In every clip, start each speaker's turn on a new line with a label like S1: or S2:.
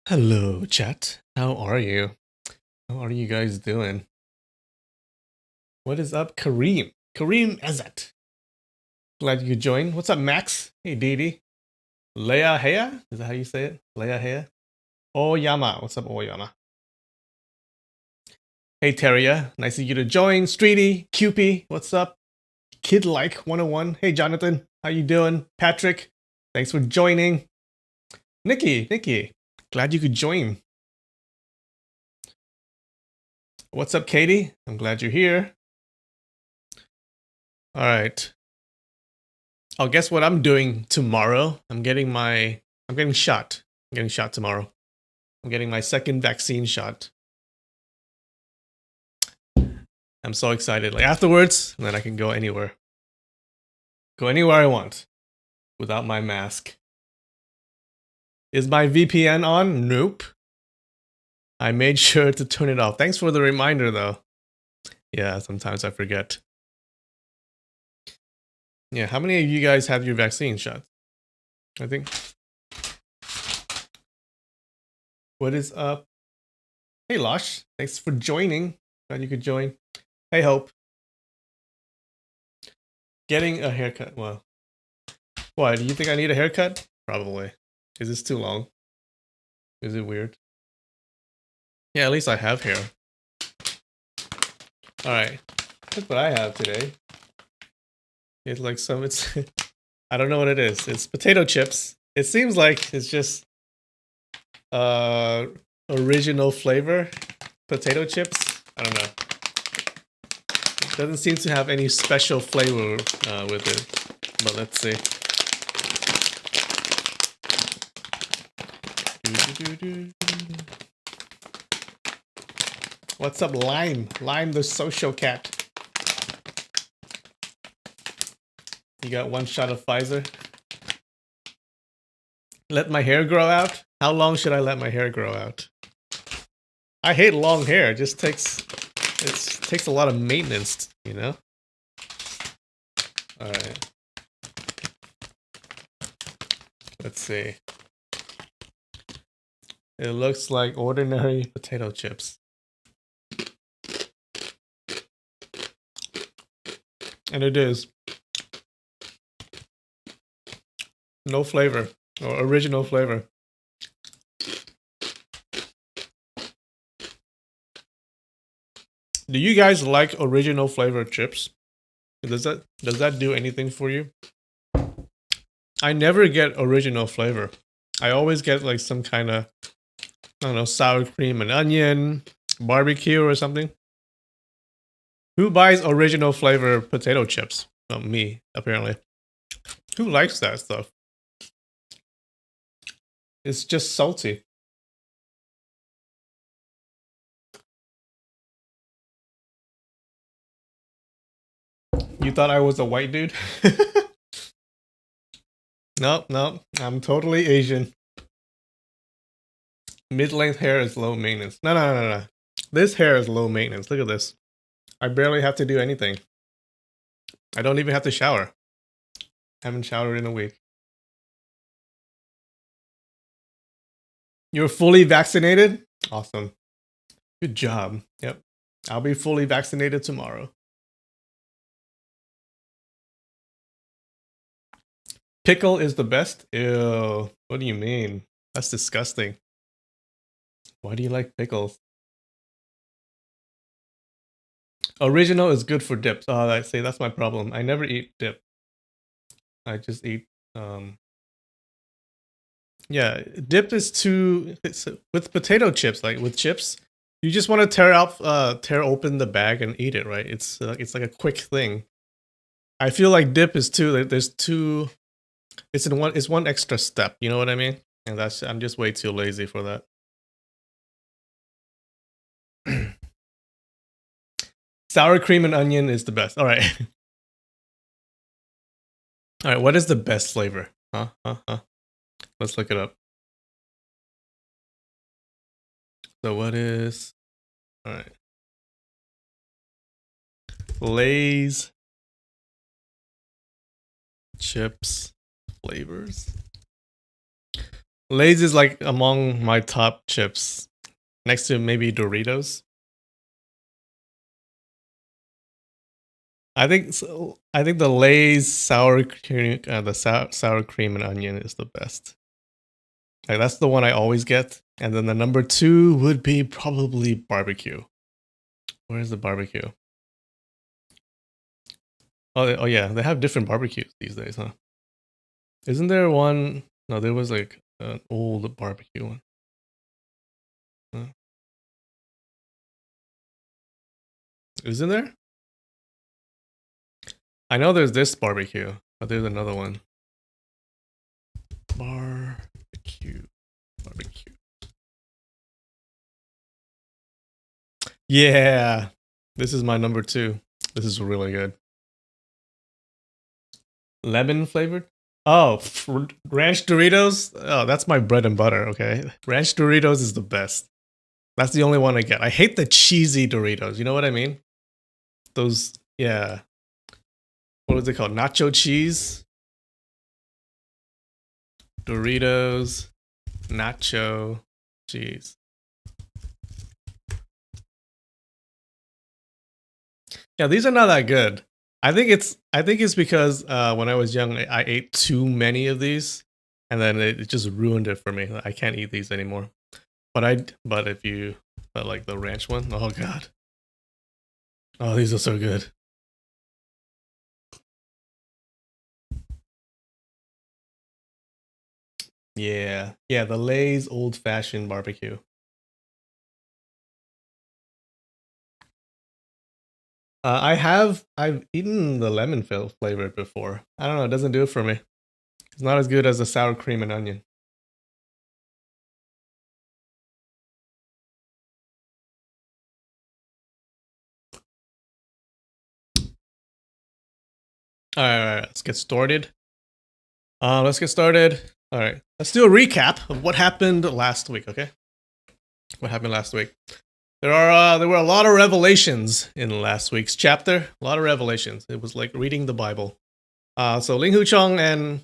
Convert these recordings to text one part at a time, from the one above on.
S1: Hello, chat. How are you? How are you guys doing? What is up, Kareem? Kareem Ezet. Glad you could join. What's up, Max? Hey, Didi. Leia Hea? Is that how you say it? Leia Hea? Oyama. What's up, Oyama? Hey, Teria. Nice of you to join. Streety, Cupie. What's up? Kid Like 101. Hey, Jonathan. How you doing? Patrick. Thanks for joining. Nikki. Glad you could join. What's up, Katie? I'm glad you're here. All right. Oh, guess what I'm doing tomorrow? I'm getting shot. I'm getting shot tomorrow. I'm getting my second vaccine shot. I'm so excited. Like afterwards, and then I can go anywhere. Go anywhere I want without my mask. Is my VPN on? Nope. I made sure to turn it off. Thanks for the reminder though. Yeah, sometimes I forget. Yeah, how many of you guys have your vaccine shots? I think. What is up? Hey Losh, thanks for joining. Glad you could join. Hey Hope. Getting a haircut. Well, why? Do you think I need a haircut? Probably. Is this too long? Is it weird? Yeah, at least I have hair. Alright. Look what I have today. It's like it's I don't know what it is. It's potato chips. It seems like it's just original flavor potato chips. I don't know. It doesn't seem to have any special flavor with it. But let's see. What's up, Lime? Lime the social cat. You got one shot of Pfizer. Let my hair grow out? How long should I let my hair grow out? I hate long hair. It just takes a lot of maintenance, you know? Alright. Let's see. It looks like ordinary potato chips. And it is. No flavor. Or original flavor. Do you guys like original flavor chips? Does that do anything for you? I never get original flavor. I always get like some kind of, I don't know, sour cream and onion, barbecue or something. Who buys original flavor potato chips? Oh, me, apparently. Who likes that stuff? It's just salty. You thought I was a white dude? Nope. I'm totally Asian. Mid-length hair is low maintenance. No. This hair is low maintenance. Look at this. I barely have to do anything. I don't even have to shower. I haven't showered in a week. You're fully vaccinated? Awesome. Good job. Yep. I'll be fully vaccinated tomorrow. Pickle is the best? Ew. What do you mean? That's disgusting. Why do you like pickles? Original is good for dips. Oh, I say that's my problem. I never eat dip. I just eat yeah, dip is too with potato chips, like with chips, you just want to tear open the bag and eat it, right? It's like a quick thing. I feel like dip is too there's two it's one extra step, you know what I mean? And I'm just way too lazy for that. Sour cream and onion is the best. All right. All right, what is the best flavor? Huh? Let's look it up. So what is all right. Lay's chips flavors. Lay's is like among my top chips, next to maybe Doritos. I think so. I think the Lay's sour cream, the sour cream and onion is the best. Like that's the one I always get, and then the number 2 would be probably barbecue. Where's the barbecue? Oh yeah, they have different barbecues these days, huh? Isn't there one? No, there was like an old barbecue one. Huh? Isn't there? I know there's this barbecue, but there's another one. Barbecue. Yeah, this is my number 2. This is really good. Lemon flavored. Oh, ranch Doritos. Oh, that's my bread and butter. Okay, ranch Doritos is the best. That's the only one I get. I hate the cheesy Doritos. You know what I mean? Those, yeah. What was it called? Nacho cheese Doritos, nacho cheese. Yeah, these are not that good. I think it's because when I was young, I ate too many of these, and then it just ruined it for me. I can't eat these anymore. But if you, but like the ranch one, oh god, oh these are so good. Yeah, yeah, the Lay's old fashioned barbecue. I've eaten the lemon flavored before. I don't know, it doesn't do it for me. It's not as good as the sour cream and onion. All right, let's get started. Let's get started. All right, let's do a recap of what happened last week. Okay, what happened last week? There were a lot of revelations in last week's chapter. A lot of revelations. It was like reading the Bible. So Ling Hu Chong and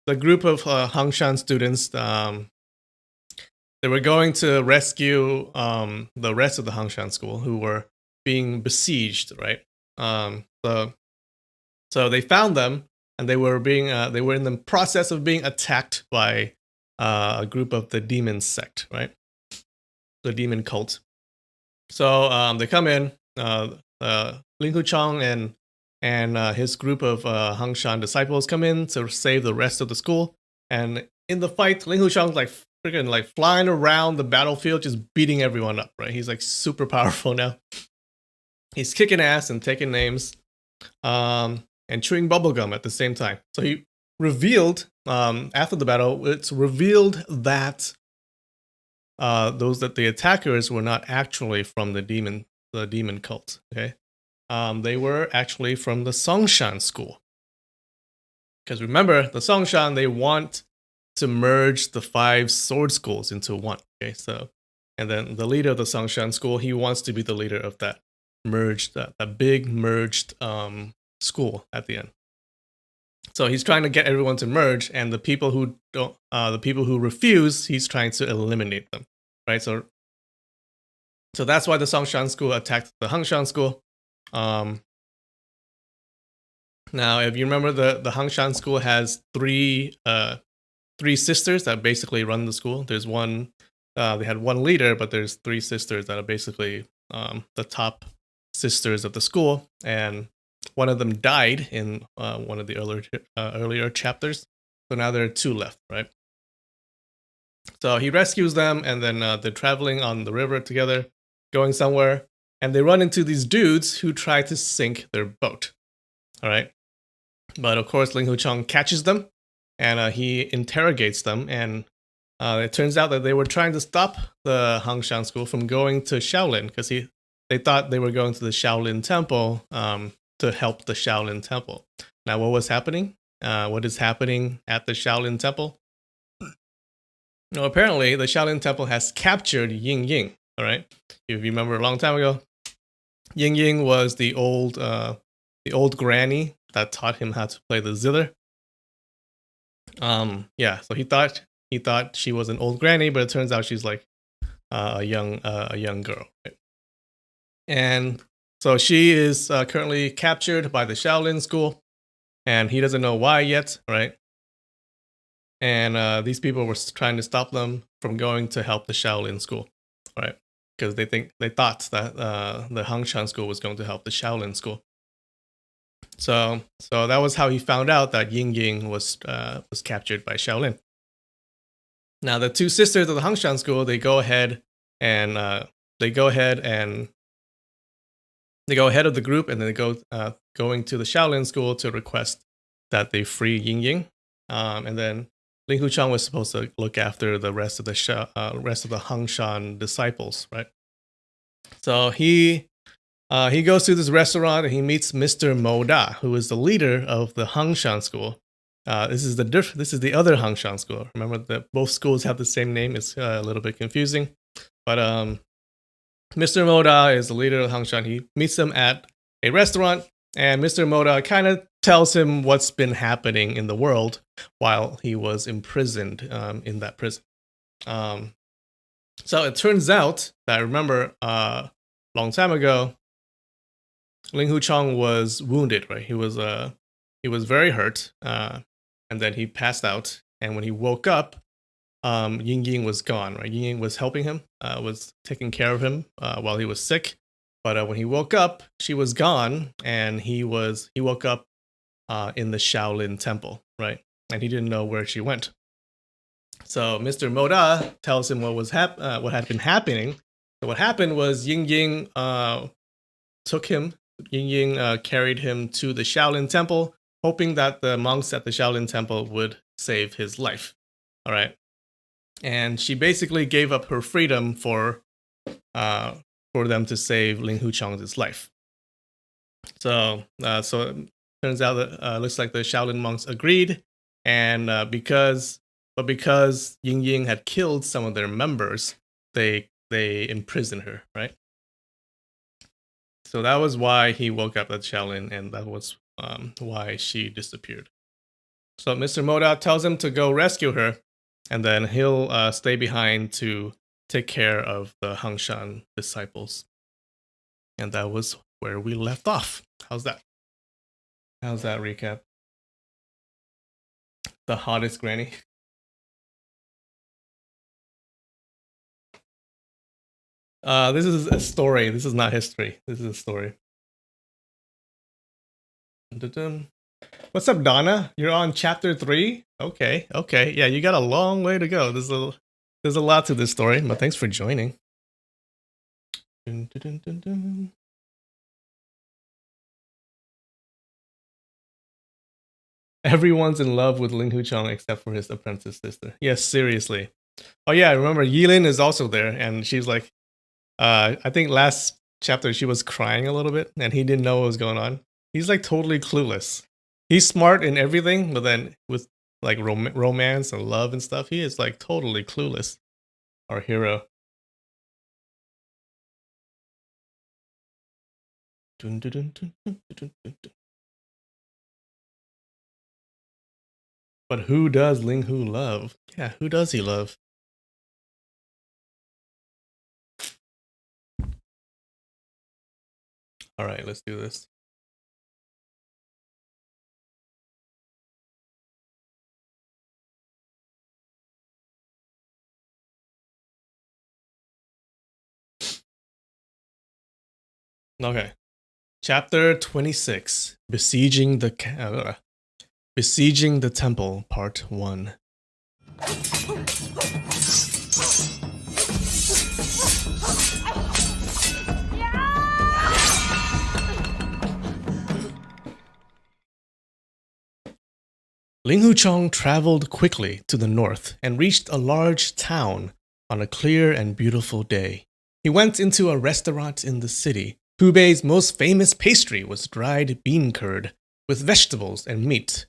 S1: the group of Hangshan students, they were going to rescue the rest of the Hangshan school who were being besieged, right? So they found them, and they were in the process of being attacked by a group of the demon sect, right? The demon cult. So they come in. Ling Hu Chong and his group of Hangshan disciples come in to save the rest of the school. And in the fight, Ling Hu Chong's like freaking like flying around the battlefield, just beating everyone up. Right? He's like super powerful now. He's kicking ass and taking names, and chewing bubblegum at the same time. So he revealed after the battle, it's revealed that the attackers were not actually from the demon cult. Okay, they were actually from the Songshan school. Because remember, the Songshan, they want to merge the 5 sword schools into one. Okay, so and then the leader of the Songshan school, he wants to be the leader of that that big merged school at the end. So he's trying to get everyone to merge, and the people who don't, the people who refuse, he's trying to eliminate them, right? So that's why the Songshan school attacked the Hangshan school. Now, if you remember, the Hangshan school has three sisters that basically run the school. There's one, they had one leader, but there's 3 sisters that are basically the top sisters of the school, and one of them died in one of the earlier chapters. So now there are 2 left, right? So he rescues them, and then they're traveling on the river together, going somewhere, and they run into these dudes who try to sink their boat. All right, but of course Ling Hu Chong catches them, and he interrogates them, and it turns out that they were trying to stop the Hangshan school from going to Shaolin, because they thought they were going to the Shaolin temple to help the Shaolin temple. Now, what was happening? What is happening at the Shaolin temple? No, apparently the Shaolin temple has captured Ying Ying. All right, if you remember a long time ago, Ying Ying was the old granny that taught him how to play the zither. Yeah, so he thought he thought she was an old granny, but it turns out she's like a young girl. Right? And so she is currently captured by the Shaolin school, and he doesn't know why yet, right? And these people were trying to stop them from going to help the Shaolin school, right? Because they thought that the Hangshan school was going to help the Shaolin school. So that was how he found out that Ying Ying was captured by Shaolin. Now the two sisters of the Hangshan school, they go ahead and they go ahead of the group, and then they go going to the Shaolin school to request that they free Ying Ying, and then Ling Huchang was supposed to look after the rest of the Hangshan disciples, right? So he goes to this restaurant and he meets Mr. Mo Da, who is the leader of the Hangshan school. This is the other Hangshan school. Remember that both schools have the same name. It's a little bit confusing, but Mr. Mo Da is the leader of Hangshan. He meets him at a restaurant, and Mr. Mo Da kind of tells him what's been happening in the world while he was imprisoned in that prison. So it turns out that, remember, long time ago, Ling Huchang was wounded, right? He was very hurt, and then he passed out. And when he woke up, Ying Ying was gone, right? Ying Ying was helping him, was taking care of him while he was sick. But when he woke up, she was gone, and he woke up in the Shaolin temple, right? And he didn't know where she went. So Mr. Mo Da tells him what had been happening. So what happened was Ying Ying carried him to the Shaolin temple, hoping that the monks at the Shaolin temple would save his life. All right. And she basically gave up her freedom for them to save Ling Huchang's life. So it turns out that looks like the Shaolin monks agreed, and because Ying Ying had killed some of their members, they imprisoned her, right? So that was why he woke up at Shaolin, and that was why she disappeared. So Mr. Mo Da tells him to go rescue her, and then he'll stay behind to take care of the Hangshan disciples. And that was where we left off. How's that? How's that recap? The hottest granny. This is a story. This is not history. This is a story. Dun-dun-dun. What's up, Donna? You're on chapter 3? Okay. Yeah, you got a long way to go. There's a lot to this story, but thanks for joining. Dun-dun-dun-dun-dun. Everyone's in love with Ling Huchang except for his apprentice sister. Yes, seriously. Oh yeah, I remember Yilin is also there, and she's like, I think last chapter she was crying a little bit, and he didn't know what was going on. He's like totally clueless. He's smart in everything, but then with like romance and love and stuff, he is like totally clueless. Our hero. Dun, dun, dun, dun, dun, dun, dun, dun. But who does Ling Hu love? Yeah, who does he love? All right, let's do this. Okay. Chapter 26. Besieging the Temple, Part 1. Ling Huchang traveled quickly to the north and reached a large town on a clear and beautiful day. He went into a restaurant in the city. Hubei's most famous pastry was dried bean curd, with vegetables and meat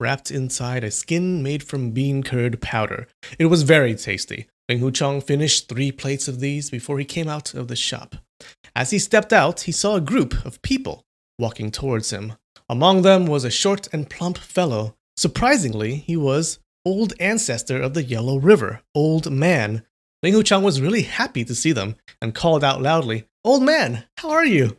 S1: wrapped inside a skin made from bean curd powder. It was very tasty. Ling Huchang finished 3 plates of these before he came out of the shop. As he stepped out, he saw a group of people walking towards him. Among them was a short and plump fellow. Surprisingly, he was old ancestor of the Yellow River, Old Man. Ling Huchang was really happy to see them and called out loudly, "Old Man, how are you?"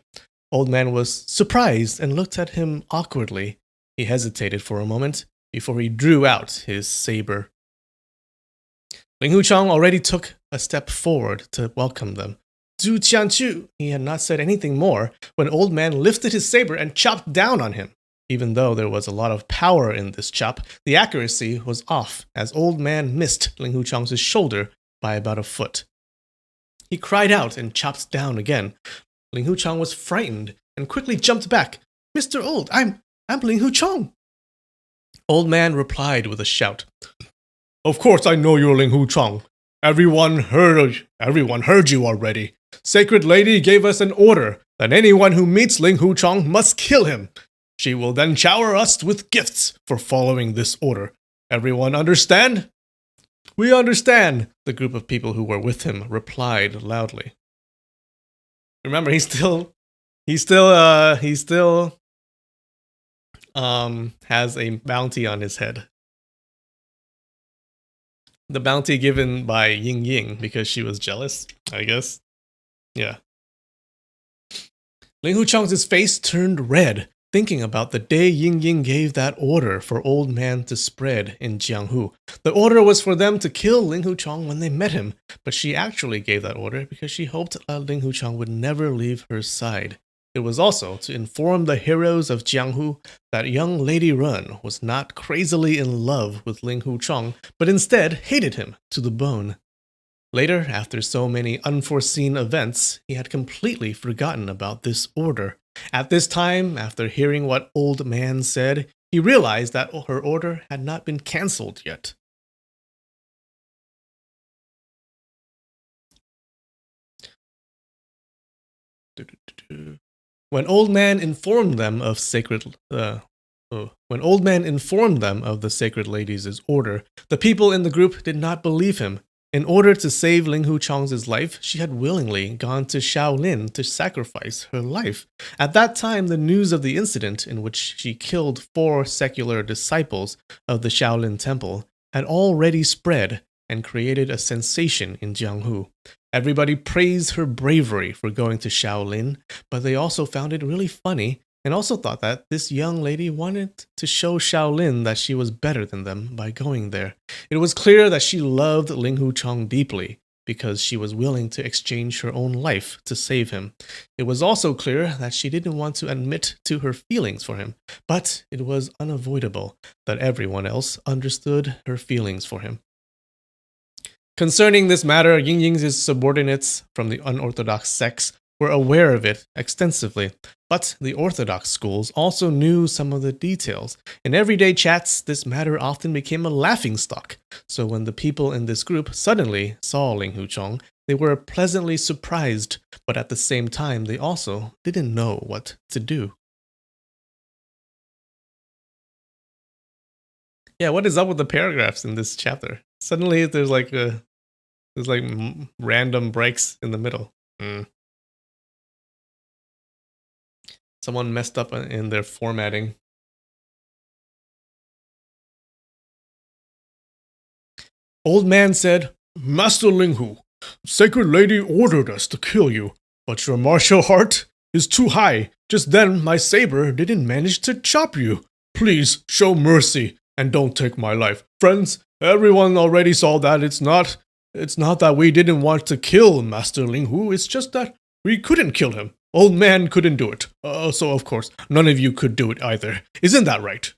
S1: Old Man was surprised and looked at him awkwardly. He hesitated for a moment before he drew out his saber. Ling Huchang already took a step forward to welcome them. "Zhu Qianchu!" He had not said anything more when Old Man lifted his saber and chopped down on him. Even though there was a lot of power in this chop, the accuracy was off as Old Man missed Ling Huchang's shoulder by about a foot. He cried out and chopped down again. Ling Huchang was frightened and quickly jumped back. "Mr. Old, I'm Ling Huchang." Old Man replied with a shout. "Of course I know you're Ling Huchang. Everyone heard you already. Sacred Lady gave us an order that anyone who meets Ling Huchang must kill him. She will then shower us with gifts for following this order. Everyone understand?" "We understand," the group of people who were with him replied loudly. Remember, he still has a bounty on his head. The bounty given by Ying Ying because she was jealous, I guess. Yeah. Ling Huchang's face turned red, thinking about the day Ying Ying gave that order for Old Man to spread in Jianghu. The order was for them to kill Ling Huchang when they met him, but she actually gave that order because she hoped Ling Huchang would never leave her side. It was also to inform the heroes of Jianghu that young Lady Run was not crazily in love with Ling Huchang, but instead hated him to the bone. Later, after so many unforeseen events, he had completely forgotten about this order. At this time, after hearing what Old Man said, he realized that her order had not been cancelled yet. When Old Man informed them of the Sacred Lady's order, the people in the group did not believe him. In order to save Ling Huchang's life, she had willingly gone to Shaolin to sacrifice her life. At that time, the news of the incident in which she killed 4 secular disciples of the Shaolin Temple had already spread and created a sensation in Jianghu. Everybody praised her bravery for going to Shaolin, but they also found it really funny and also thought that this young lady wanted to show Shaolin that she was better than them by going there. It was clear that she loved Ling Huchang deeply because she was willing to exchange her own life to save him. It was also clear that she didn't want to admit to her feelings for him, but it was unavoidable that everyone else understood her feelings for him. Concerning this matter, Ying Ying's subordinates from the unorthodox sects were aware of it extensively, but the orthodox schools also knew some of the details. In everyday chats, this matter often became a laughingstock, so when the people in this group suddenly saw Ling Huchang, they were pleasantly surprised, but at the same time, they also didn't know what to do. Yeah, what is up with the paragraphs in this chapter? Suddenly, there's like random breaks in the middle. Someone messed up in their formatting. Old Man said, "Master Linghu, Sacred Lady ordered us to kill you, but your martial heart is too high. Just then, my saber didn't manage to chop you. Please show mercy and don't take my life." Friends, everyone already saw that it's not that we didn't want to kill Master Linghu, it's just that we couldn't kill him. Old Man couldn't do it. So of course, none of you could do it either. Isn't that right?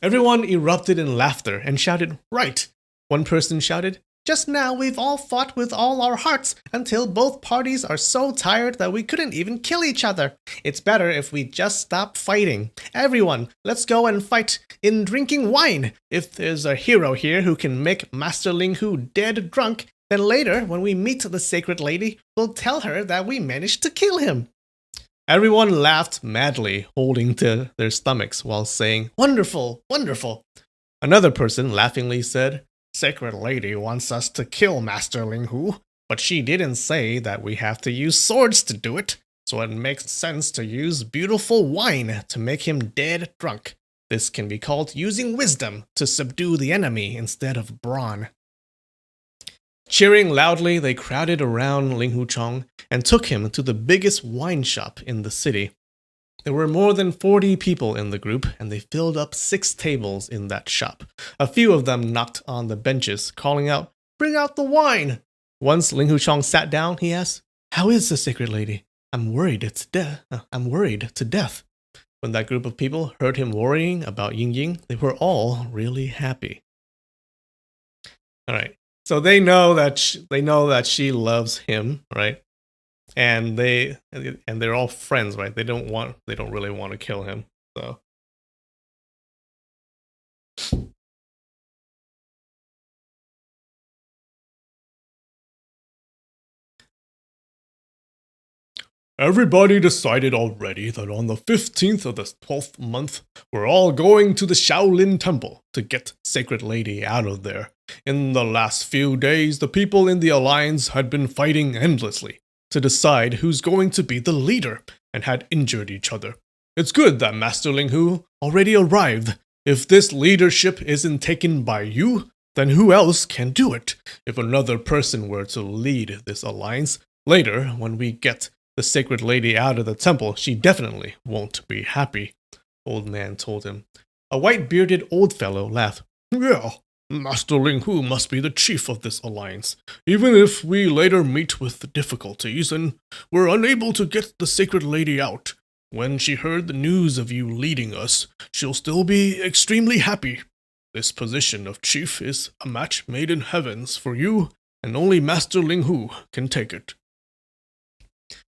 S1: Everyone erupted in laughter and shouted, "Right." One person shouted, "Just now we've all fought with all our hearts until both parties are so tired that we couldn't even kill each other. It's better if we just stop fighting. Everyone, let's go and fight in drinking wine. If there's a hero here who can make Master Linghu dead drunk, then later, when we meet the Sacred Lady, we'll tell her that we managed to kill him." Everyone laughed madly, holding to their stomachs while saying, "Wonderful, wonderful." Another person laughingly said, "Sacred Lady wants us to kill Master Linghu, but she didn't say that we have to use swords to do it, so it makes sense to use beautiful wine to make him dead drunk. This can be called using wisdom to subdue the enemy instead of brawn. Cheering loudly, they crowded around Ling Huchong and took him to the biggest wine shop in the city. There were more than 40 people in the group, and they filled up 6 tables in that shop. A few of them knocked on the benches, calling out, "Bring out the wine!" Once Ling Huchong sat down, he asked, "How is the sacred lady? I'm worried to death." When that group of people heard him worrying about Ying Ying, they were all really happy. All right, so they know that she loves him, right? And they're all friends, right? They don't really want to kill him. So everybody decided already that on the 15th of the 12th month, we're all going to the Shaolin Temple to get Sacred Lady out of there. In the last few days, the people in the Alliance had been fighting endlessly to decide who's going to be the leader, and had injured each other. It's good that Master Ling Hu already arrived. If this leadership isn't taken by you, then who else can do it? If another person were to lead this alliance, later, when we get the Sacred Lady out of the temple, she definitely won't be happy, Old Man told him. A white-bearded old fellow laughed. Yeah, Master Ling Hu must be the chief of this alliance. Even if we later meet with difficulties and we're unable to get the Sacred Lady out, when she heard the news of you leading us, she'll still be extremely happy. This position of chief is a match made in heavens for you, and only Master Ling Hu can take it.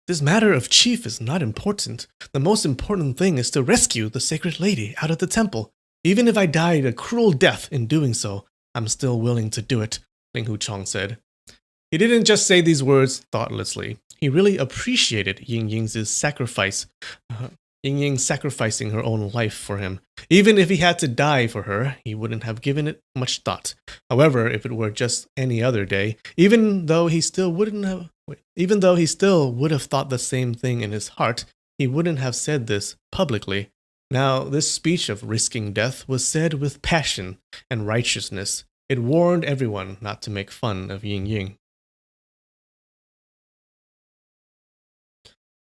S1: This matter of chief is not important. The most important thing is to rescue the Sacred Lady out of the temple. Even if I died a cruel death in doing so, I'm still willing to do it, Ling Huchong said. He didn't just say these words thoughtlessly. He really appreciated Ying Ying's sacrifice. Ying Ying sacrificing her own life for him. Even if he had to die for her, he wouldn't have given it much thought. However, if it were just any other day, even though he still would have thought the same thing in his heart, he wouldn't have said this publicly. Now, this speech of risking death was said with passion and righteousness. It warned everyone not to make fun of Ying Ying.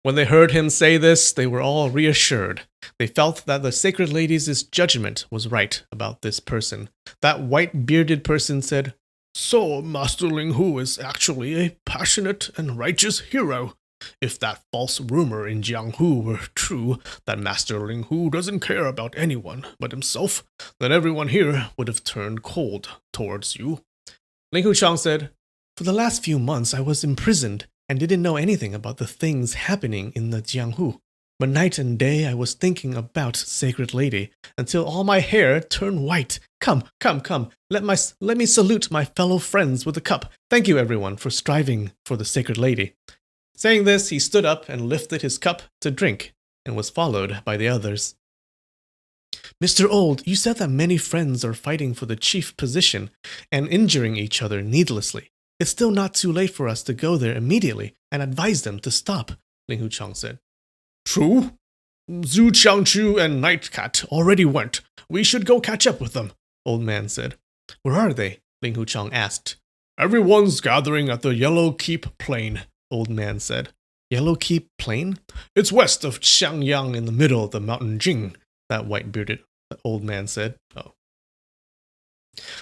S1: When they heard him say this, they were all reassured. They felt that the Sacred Lady's judgment was right about this person. That white-bearded person said, "So, Master Ling Hu is actually a passionate and righteous hero. If that false rumor in Jianghu were true, that Master Ling Hu doesn't care about anyone but himself, then everyone here would have turned cold towards you." Ling Huchong said, "For the last few months I was imprisoned and didn't know anything about the things happening in the Jianghu. But night and day I was thinking about Sacred Lady until all my hair turned white. Come, let me salute my fellow friends with a cup. Thank you everyone for striving for the Sacred Lady." Saying this, he stood up and lifted his cup to drink, and was followed by the others. "Mr. Old, you said that many friends are fighting for the chief position and injuring each other needlessly. It's still not too late for us to go there immediately and advise them to stop," Ling Huchong said. "True. Zhu Qiangchu and Nightcat already went. We should go catch up with them," Old Man said. "Where are they?" Ling Huchong asked. "Everyone's gathering at the Yellow Keep Plain," Old Man said. "Yellow Keep Plain?" "It's west of Xiangyang in the middle of the mountain Jing," that white-bearded old man said. "Oh.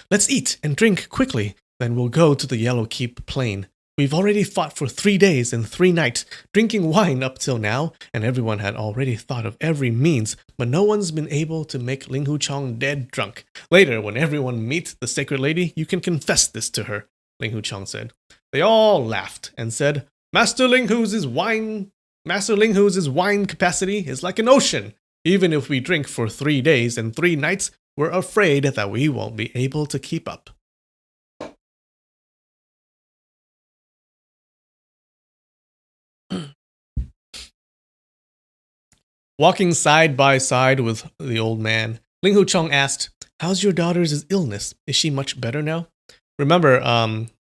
S1: Let's eat and drink quickly, then we'll go to the Yellow Keep Plain. We've already fought for 3 days and 3 nights, drinking wine up till now, and everyone had already thought of every means, but no one's been able to make Ling Huchong dead drunk. Later, when everyone meets the Sacred Lady, you can confess this to her," Ling Huchong said. They all laughed and said, Master Ling Hu's wine capacity is like an ocean. Even if we drink for 3 days and 3 nights, we're afraid that we won't be able to keep up." Walking side by side with the old man, Ling Huchong asked, "How's your daughter's illness? Is she much better now?" Remember,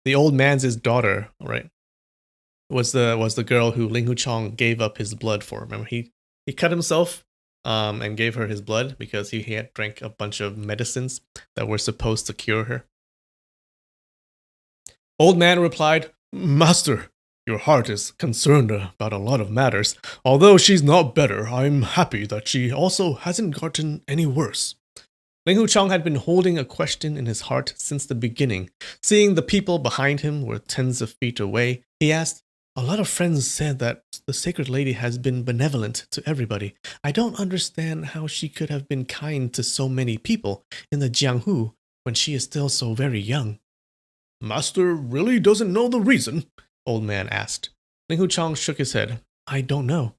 S1: the old man's daughter, right, was the girl who Ling Huchong gave up his blood for. Remember, he cut himself and gave her his blood because he had drank a bunch of medicines that were supposed to cure her. Old man replied, Master, your heart is concerned about a lot of matters. Although she's not better, I'm happy that she also hasn't gotten any worse. Ling Huchong had been holding a question in his heart since the beginning. Seeing the people behind him were tens of feet away, he asked, A lot of friends said that the Sacred Lady has been benevolent to everybody. I don't understand how she could have been kind to so many people in the Jianghu when she is still so very young. Master really doesn't know the reason? Old man asked. Ling Huchong shook his head. I don't know.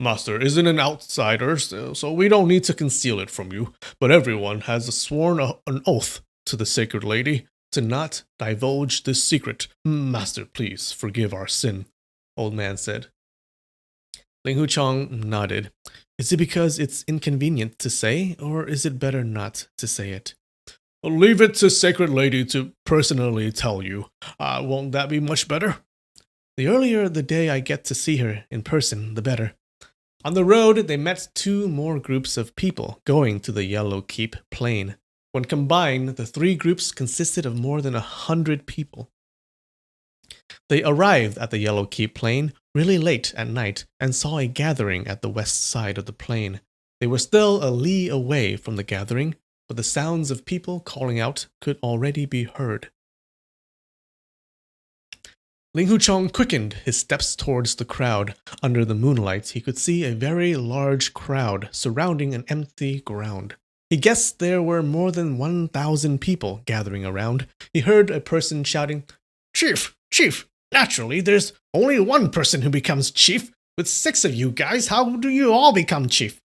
S1: Master isn't an outsider, so we don't need to conceal it from you, but everyone has sworn an oath to the Sacred Lady to not divulge this secret. Master, please forgive our sin, Old man said. Ling Huchong nodded. Is it because it's inconvenient to say, or is it better not to say it? Leave it to Sacred Lady to personally tell you. Won't that be much better? The earlier the day I get to see her in person, the better. On the road, they met two more groups of people going to the Yellow Keep plain. When combined, the three groups consisted of more than 100 people. They arrived at the Yellow Keep plain really late at night and saw a gathering at the west side of the plain. They were still a li away from the gathering, but the sounds of people calling out could already be heard. Ling Huchong quickened his steps towards the crowd. Under the moonlight, he could see a very large crowd surrounding an empty ground. He guessed there were more than 1,000 people gathering around. He heard a person shouting, Chief! Chief! Naturally, there's only one person who becomes chief. With 6 of you guys, how do you all become chief?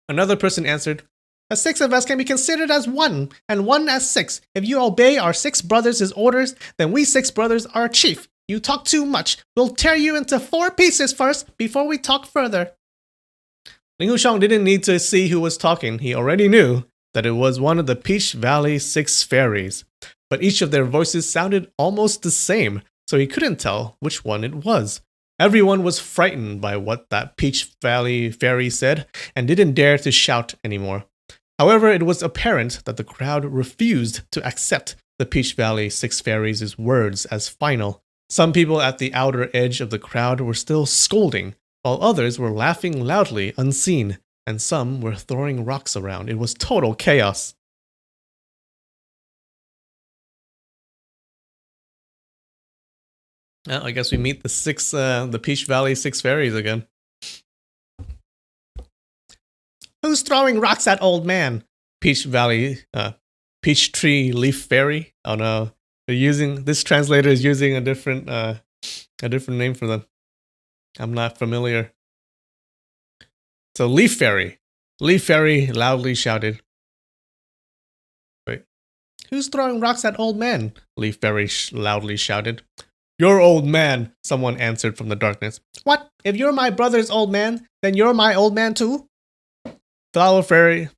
S1: Another person answered, The 6 of us can be considered as 1, and 1 as 6. If you obey our 6 brothers' orders, then we 6 brothers are chief. You talk too much. We'll tear you into 4 pieces first, before we talk further. Ling Huchong didn't need to see who was talking. He already knew that it was one of the Peach Valley 6 fairies. But each of their voices sounded almost the same, so he couldn't tell which one it was. Everyone was frightened by what that Peach Valley fairy said, and didn't dare to shout anymore. However, it was apparent that the crowd refused to accept the Peach Valley 6 fairies' words as final. Some people at the outer edge of the crowd were still scolding, while others were laughing loudly unseen, and some were throwing rocks around. It was total chaos. Well, I guess we meet the Peach Valley 6 fairies again. Who's throwing rocks at old man? Peach Tree Leaf Fairy. Oh no, this translator is using a different name for them. I'm not familiar. So Leaf Fairy loudly shouted. Wait, who's throwing rocks at old man? Leaf Fairy loudly shouted. Your old man, someone answered from the darkness. What? If you're my brother's old man, then you're my old man too? Flower Fairy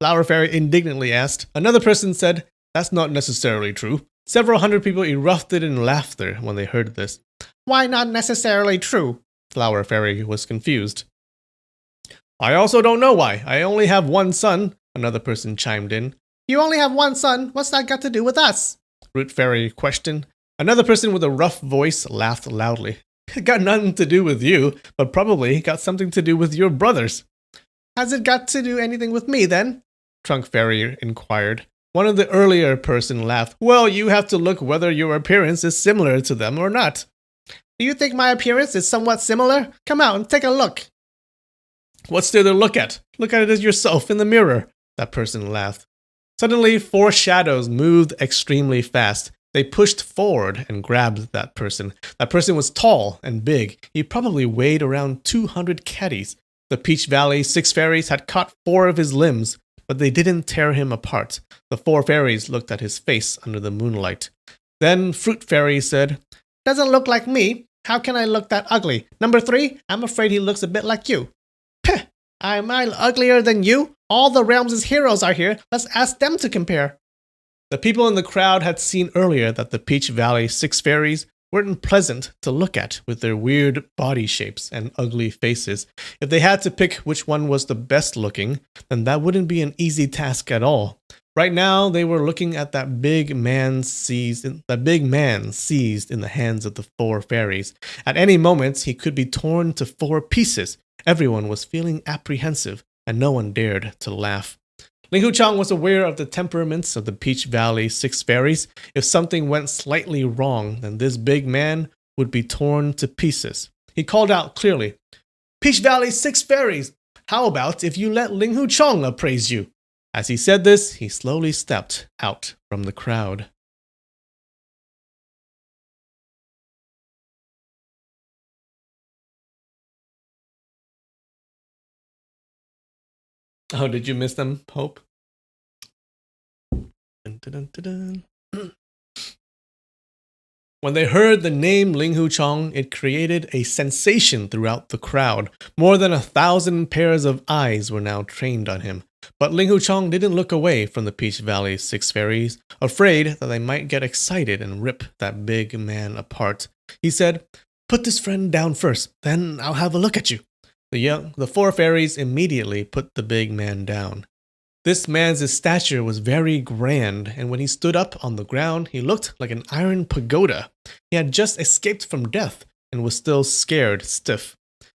S1: indignantly asked. Another person said, That's not necessarily true. Several hundred people erupted in laughter when they heard this. Why not necessarily true? Flower Fairy was confused. I also don't know why. I only have one son, another person chimed in. You only have one son? What's that got to do with us? Root Fairy questioned. Another person with a rough voice laughed loudly. It got nothing to do with you, but probably got something to do with your brothers. Has it got to do anything with me, then? Trunk Fairy inquired. One of the earlier person laughed. Well, you have to look whether your appearance is similar to them or not. Do you think my appearance is somewhat similar? Come out and take a look. What's there to look at? Look at it as yourself in the mirror. That person laughed. Suddenly, 4 shadows moved extremely fast. They pushed forward and grabbed that person. That person was tall and big. He probably weighed around 200 caddies. The Peach Valley 6 fairies had caught 4 of his limbs, but they didn't tear him apart. The 4 fairies looked at his face under the moonlight. Then Fruit Fairy said, Doesn't look like me. How can I look that ugly? Number 3, I'm afraid he looks a bit like you. Peh! Am I uglier than you? All the realms' heroes are here. Let's ask them to compare. The people in the crowd had seen earlier that the Peach Valley 6 fairies weren't pleasant to look at with their weird body shapes and ugly faces. If they had to pick which one was the best looking, then that wouldn't be an easy task at all. Right now, they were looking at that big man seized in the hands of the four fairies. At any moment, he could be torn to four pieces. Everyone was feeling apprehensive, and no one dared to laugh. Ling Huchang was aware of the temperaments of the Peach Valley Six Fairies. If something went slightly wrong, then this big man would be torn to pieces. He called out clearly, "Peach Valley Six Fairies, how about if you let Ling Huchang appraise you?" As he said this, he slowly stepped out from the crowd. Oh, did you miss them, Hope? Dun, dun, dun, dun. When they heard the name Ling Huchang, it created a sensation throughout the crowd. More than 1,000 pairs of eyes were now trained on him. But Ling Huchang didn't look away from the Peach Valley Six Fairies, afraid that they might get excited and rip that big man apart. He said, "Put this friend down first, then I'll have a look at you." The four fairies immediately put the big man down. This man's stature was very grand, and when he stood up on the ground, he looked like an iron pagoda. He had just escaped from death and was still scared stiff.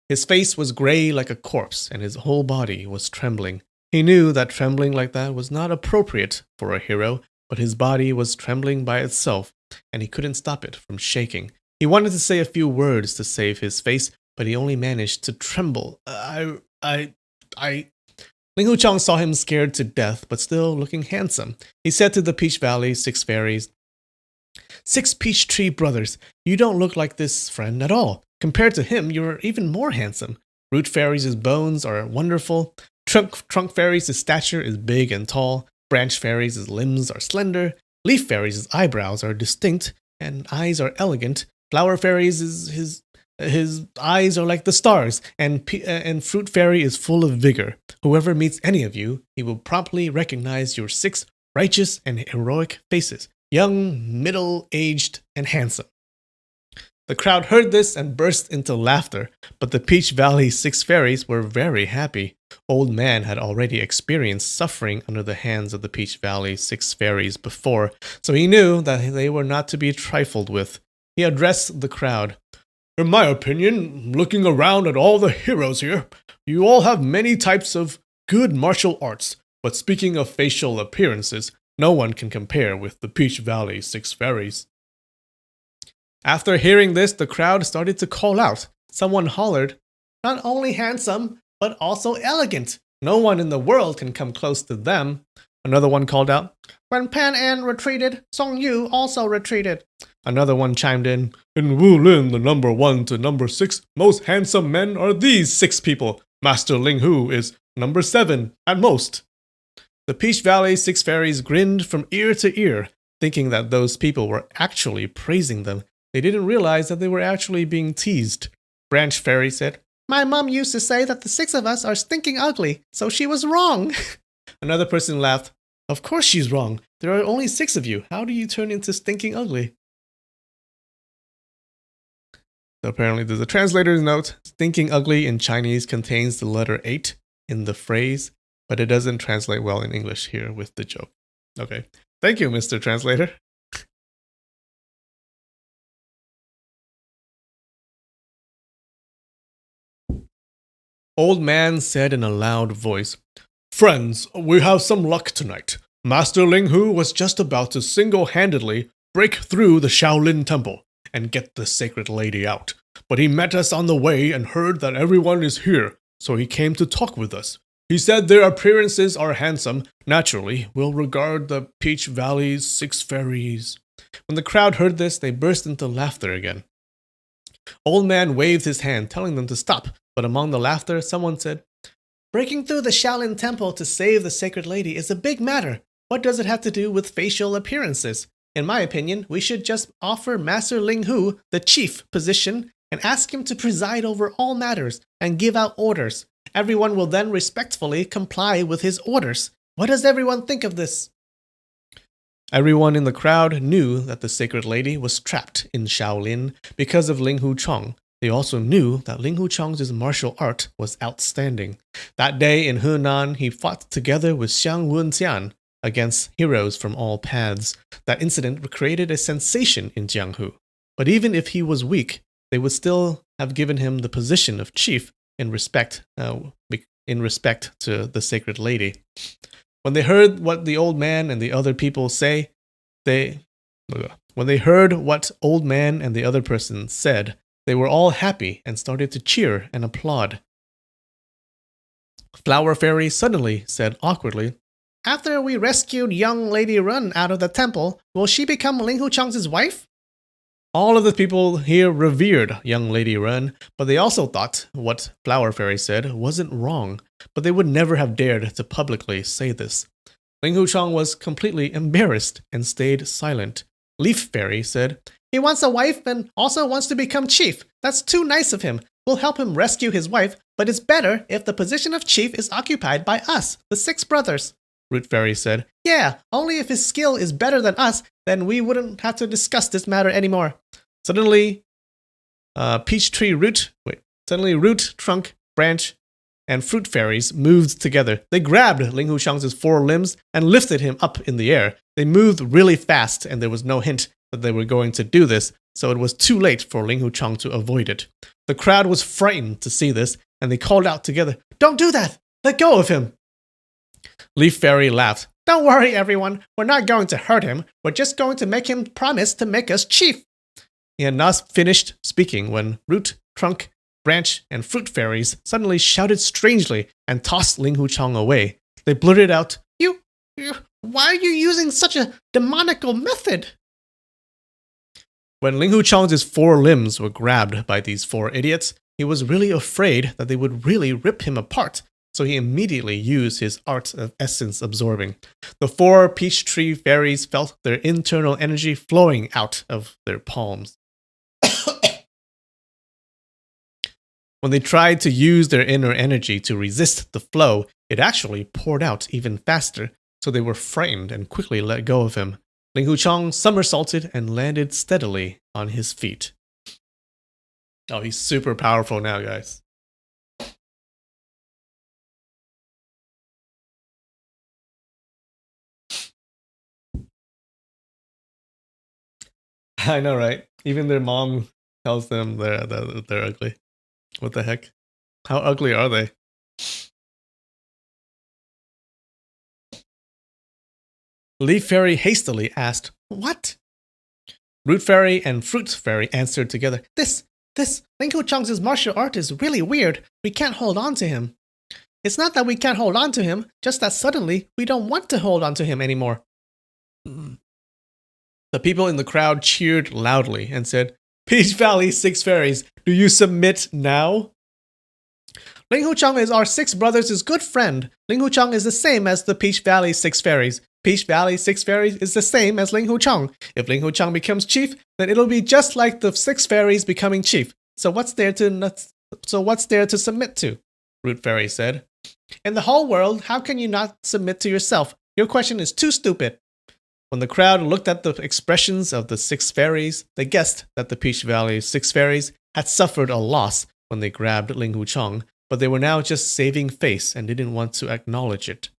S1: His face was gray like a corpse, and his whole body was trembling. He knew that trembling like that was not appropriate for a hero, but his body was trembling by itself, and he couldn't stop it from shaking. He wanted to say a few words to save his face, but he only managed to tremble. Ling Huchang saw him scared to death, but still looking handsome. He said to the Peach Valley Six Fairies, "Six Peach Tree brothers, you don't look like this friend at all. Compared to him, you're even more handsome. Root Fairies' bones are wonderful. Trunk Fairies' stature is big and tall. Branch Fairies' limbs are slender. Leaf Fairies' eyebrows are distinct, and eyes are elegant. Flower Fairies' his eyes are like the stars, and Fruit Fairy is full of vigor. Whoever meets any of you, he will promptly recognize your six righteous and heroic faces, young, middle-aged, and handsome." The crowd heard this and burst into laughter, but the Peach Valley Six Fairies were very happy. Old Man had already experienced suffering under the hands of the Peach Valley Six Fairies before, so he knew that they were not to be trifled with. He addressed the crowd. "In my opinion, looking around at all the heroes here, you all have many types of good martial arts, but speaking of facial appearances, no one can compare with the Peach Valley Six Fairies." After hearing this, the crowd started to call out. Someone hollered, "Not only handsome, but also elegant. No one in the world can come close to them." Another one called out, "When Pan An retreated, Song Yu also retreated." Another one chimed in Wulin, the number 1 to number 6 most handsome men are these 6 people. Master Ling Hu is number 7 at most." The Peach Valley Six Fairies grinned from ear to ear, thinking that those people were actually praising them. They didn't realize that they were actually being teased. Branch Fairy said, "My mom used to say that the 6 of us are stinking ugly, so she was wrong." Another person laughed, "Of course she's wrong. There are only 6 of you. How do you turn into stinking ugly?" So apparently there's a translator's note. Stinking ugly in Chinese contains the letter 8 in the phrase, but it doesn't translate well in English here with the joke. Okay. Thank you, Mr. Translator. Old Man said in a loud voice, "Friends, we have some luck tonight. Master Ling Hu was just about to single-handedly break through the Shaolin Temple and get the sacred lady out. But he met us on the way and heard that everyone is here, so he came to talk with us. He said their appearances are handsome. Naturally, we'll regard the Peach Valley's 6 fairies." When the crowd heard this, they burst into laughter again. Old Man waved his hand, telling them to stop, but among the laughter, someone said, "Breaking through the Shaolin Temple to save the sacred lady is a big matter. What does it have to do with facial appearances? In my opinion, we should just offer Master Ling Hu the chief position and ask him to preside over all matters and give out orders. Everyone will then respectfully comply with his orders. What does everyone think of this?" Everyone in the crowd knew that the sacred lady was trapped in Shaolin because of Ling Huchong. They also knew that Ling Huchong's martial art was outstanding. That day in Henan, he fought together with Xiang Wenxian against heroes from all paths. That incident created a sensation in Jianghu. But even if he was weak, they would still have given him the position of chief in respect to the sacred lady. When they heard what the old man and the other people say, when they heard what old man and the other person said, they were all happy and started to cheer and applaud. Flower Fairy suddenly said awkwardly, "After we rescued young Lady Run out of the temple, will she become Ling Huchong's wife?" All of the people here revered young Lady Run, but they also thought what Flower Fairy said wasn't wrong, but they would never have dared to publicly say this. Ling Huchong was completely embarrassed and stayed silent. Leaf Fairy said, "He wants a wife and also wants to become chief. That's too nice of him. We'll help him rescue his wife, but it's better if the position of chief is occupied by us, the 6 brothers." Root Fairy said, "Yeah, only if his skill is better than us, then we wouldn't have to discuss this matter anymore." Suddenly, root, trunk, branch, and fruit fairies moved together. They grabbed Ling Huchong's 4 limbs and lifted him up in the air. They moved really fast, and there was no hint that they were going to do this, so it was too late for Ling Huchong to avoid it. The crowd was frightened to see this, and they called out together, "Don't do that! Let go of him!" Leaf Fairy laughed. "Don't worry, everyone. We're not going to hurt him. We're just going to make him promise to make us chief." He had not finished speaking when root, trunk, branch, and fruit fairies suddenly shouted strangely and tossed Ling Huchong away. They blurted out, Why are you using such a demonical method?" When Ling Huchong's 4 limbs were grabbed by these 4 idiots, he was really afraid that they would really rip him apart, so he immediately used his art of essence absorbing. The 4 peach tree fairies felt their internal energy flowing out of their palms. When they tried to use their inner energy to resist the flow, it actually poured out even faster, so they were frightened and quickly let go of him. Ling Huchong somersaulted and landed steadily on his feet. Oh, he's super powerful now, guys. I know, right? Even their mom tells them they're ugly. What the heck? How ugly are they? Leaf Fairy hastily asked, "What?" Root Fairy and Fruit Fairy answered together, This Ling Huchong's martial art is really weird. We can't hold on to him." "It's not that we can't hold on to him, just that suddenly we don't want to hold on to him anymore." The people in the crowd cheered loudly and said, "Peach Valley 6 fairies, do you submit now?" "Ling Huchong is our 6 brothers' good friend. Ling Huchong is the same as the Peach Valley 6 fairies. Peach Valley 6 fairies is the same as Ling Huchong. If Ling Huchong becomes chief, then it'll be just like the 6 fairies becoming chief. So what's there to submit to?" Root Fairy said. "In the whole world, how can you not submit to yourself? Your question is too stupid." When the crowd looked at the expressions of the 6 fairies, they guessed that the Peach Valley 6 fairies had suffered a loss when they grabbed Ling Huchong, but they were now just saving face and didn't want to acknowledge it.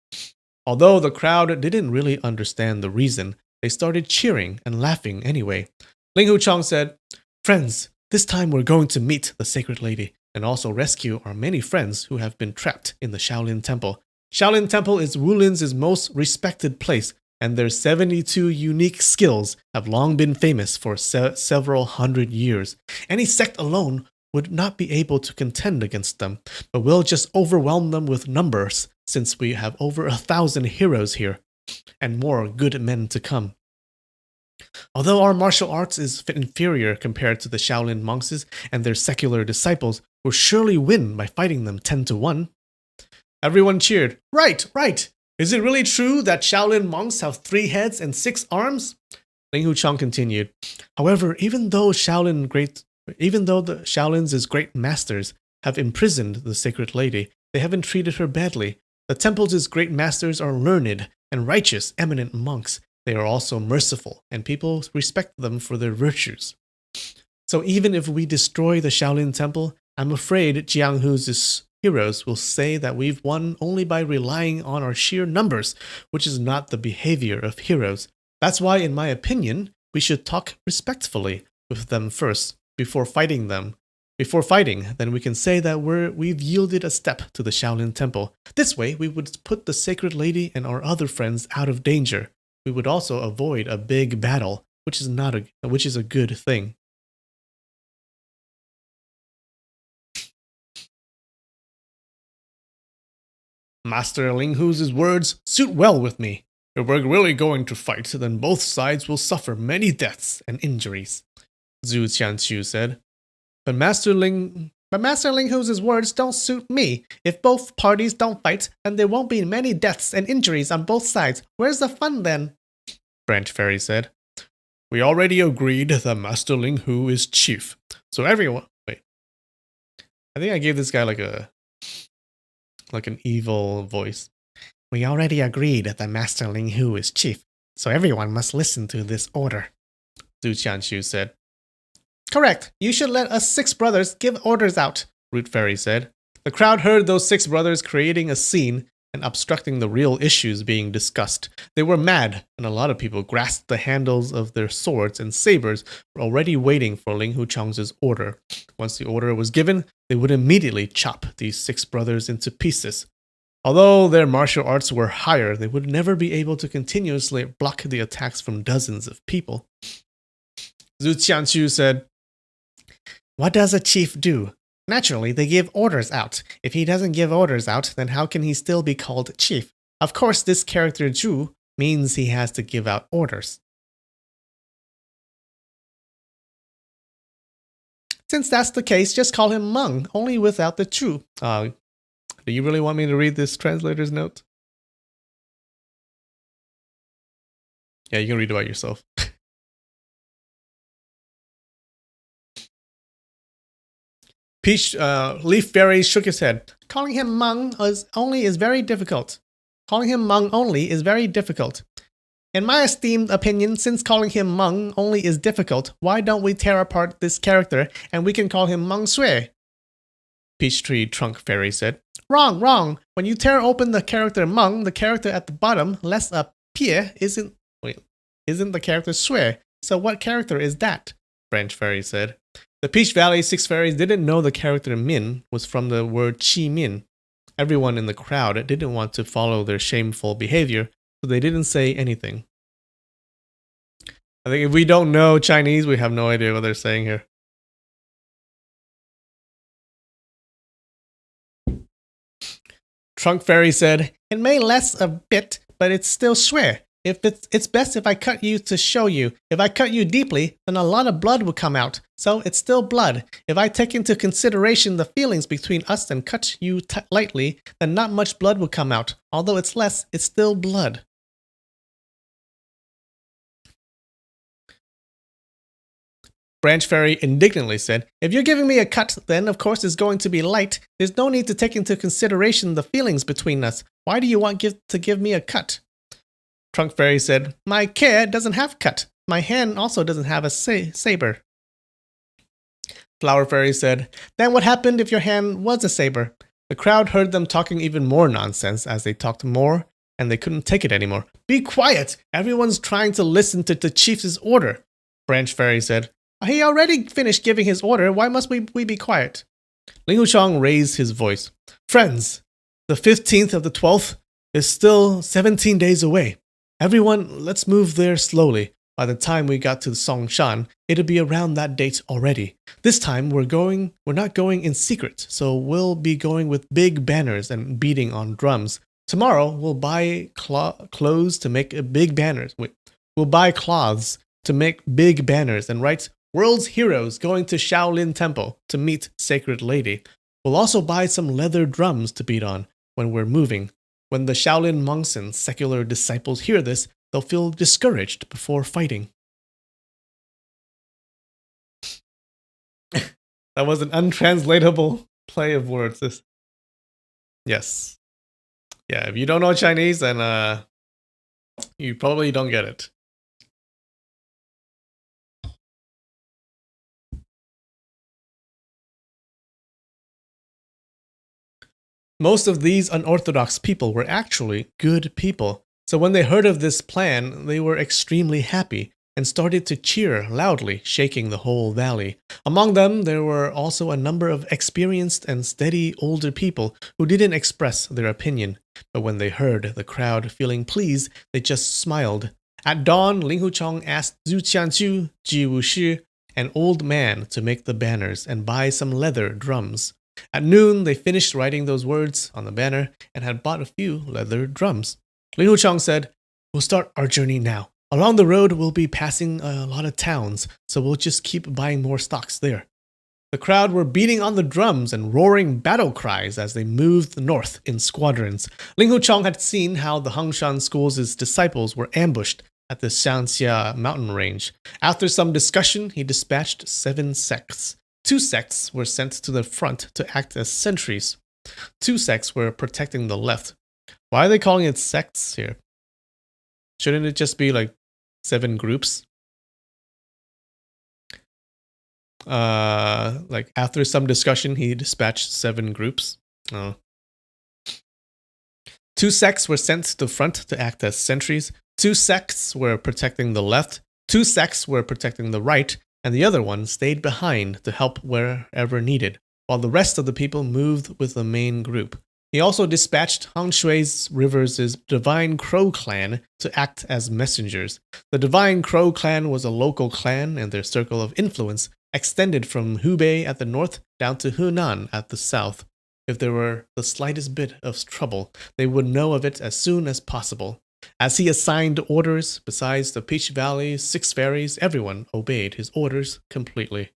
S1: Although the crowd didn't really understand the reason, they started cheering and laughing anyway. Ling Huchong said, "Friends, this time we're going to meet the sacred lady and also rescue our many friends who have been trapped in the Shaolin Temple. Shaolin Temple is Wulin's most respected place, and their 72 unique skills have long been famous for several hundred years. Any sect alone would not be able to contend against them, but we'll just overwhelm them with numbers, since we have over 1,000 heroes here, and more good men to come. Although our martial arts is inferior compared to the Shaolin monks and their secular disciples, we'll surely win by fighting them 10 to 1. Everyone cheered. Right. Is it really true that Shaolin monks have 3 heads and 6 arms? Ling Huchong continued. However, even though the Shaolin's great masters have imprisoned the sacred lady, they haven't treated her badly. The temple's great masters are learned and righteous, eminent monks. They are also merciful, and people respect them for their virtues. So even if we destroy the Shaolin Temple, I'm afraid Jianghu's heroes will say that we've won only by relying on our sheer numbers, which is not the behavior of heroes. That's why, in my opinion, we should talk respectfully with them first, before fighting them. Before fighting, then we can say that we've yielded a step to the Shaolin Temple. This way, we would put the Sacred Lady and our other friends out of danger. We would also avoid a big battle, which is a good thing. Master Ling Hu's words suit well with me. If we're really going to fight, then both sides will suffer many deaths and injuries, Zhu Qianqiu said. But Master Ling Hu's words don't suit me. If both parties don't fight, then there won't be many deaths and injuries on both sides. Where's the fun then? Branch Fairy said. We already agreed that Master Ling Hu is chief. So everyone... Wait. I think I gave this guy like an evil voice. We already agreed that Master Ling Hu is chief, so everyone must listen to this order, Zhu Qianqiu said. Correct. You should let us 6 brothers give orders out, Root Fairy said. The crowd heard those 6 brothers creating a scene and obstructing the real issues being discussed. They were mad, and a lot of people grasped the handles of their swords and sabers, already waiting for Ling Huchang's order. Once the order was given, they would immediately chop these 6 brothers into pieces. Although their martial arts were higher, they would never be able to continuously block the attacks from dozens of people. Zhu Qianqiu said, What does a chief do? Naturally, they give orders out. If he doesn't give orders out, then how can he still be called chief? Of course, this character Zhu means he has to give out orders. Since that's the case, just call him Meng, only without the Zhu. Do you really want me to read this translator's note? Yeah, you can read it by yourself. Leaf Fairy shook his head. Calling him Meng only is very difficult. In my esteemed opinion, since calling him Meng only is difficult, why don't we tear apart this character and we can call him Meng Sui? Peach Tree Trunk Fairy said. Wrong. When you tear open the character Meng, the character at the bottom, less a Pie, isn't the character Sui. So what character is that? Branch Fairy said. The Peach Valley 6 fairies didn't know the character Min was from the word Qi Min. Everyone in the crowd didn't want to follow their shameful behavior, so they didn't say anything. I think if we don't know Chinese, we have no idea what they're saying here. Trunk Fairy said, It may less a bit, but it's still swear. It's best if I cut you to show you. If I cut you deeply, then a lot of blood will come out. So it's still blood. If I take into consideration the feelings between us and cut you lightly, then not much blood will come out. Although it's less, it's still blood. Branch Fairy indignantly said, If you're giving me a cut, then of course it's going to be light. There's no need to take into consideration the feelings between us. Why do you want to give me a cut? Trunk Fairy said, My care doesn't have cut. My hand also doesn't have a saber. Flower Fairy said, Then what happened if your hand was a saber? The crowd heard them talking even more nonsense as they talked more, and they couldn't take it anymore. Be quiet! Everyone's trying to listen to the chief's order. Branch Fairy said, He already finished giving his order. Why must we be quiet? Ling Huchang raised his voice. Friends, the 15th of the 12th is still 17 days away. Everyone, let's move there slowly. By the time we got to Songshan, it'll be around that date already. This time we're not going in secret, so we'll be going with big banners and beating on drums. Tomorrow we'll buy clothes to make big banners. We'll buy cloths to make big banners and write World's Heroes going to Shaolin Temple to meet Sacred Lady. We'll also buy some leather drums to beat on when we're moving. When the Shaolin monks and secular disciples hear this, they'll feel discouraged before fighting. That was an untranslatable play of words. Yes. Yeah, if you don't know Chinese, then you probably don't get it. Most of these unorthodox people were actually good people. So when they heard of this plan, they were extremely happy and started to cheer loudly, shaking the whole valley. Among them, there were also a number of experienced and steady older people who didn't express their opinion. But when they heard the crowd feeling pleased, they just smiled. At dawn, Ling Huchong asked Zhu Qianqiu, Ji Wuxi, an old man, to make the banners and buy some leather drums. At noon, they finished writing those words on the banner and had bought a few leather drums. Ling Huchong said, "We'll start our journey now. Along the road, we'll be passing a lot of towns, so we'll just keep buying more stocks there." The crowd were beating on the drums and roaring battle cries as they moved north in squadrons. Ling Huchong had seen how the Hangshan School's disciples were ambushed at the Xianxia mountain range. After some discussion, he dispatched 7 sects. 2 sects were sent to the front to act as sentries. 2 sects were protecting the left. Why are they calling it sects here? Shouldn't it just be like 7 groups? Like after some discussion, he dispatched 7 groups. Oh. 2 sects were sent to the front to act as sentries. 2 sects were protecting the left. 2 sects were protecting the right, and the other one stayed behind to help wherever needed, while the rest of the people moved with the main group. He also dispatched Hangshui River's Divine Crow clan to act as messengers. The Divine Crow clan was a local clan, and their circle of influence extended from Hubei at the north down to Hunan at the south. If there were the slightest bit of trouble, they would know of it as soon as possible. As he assigned orders, besides the Peach Valley's 6 fairies, everyone obeyed his orders completely.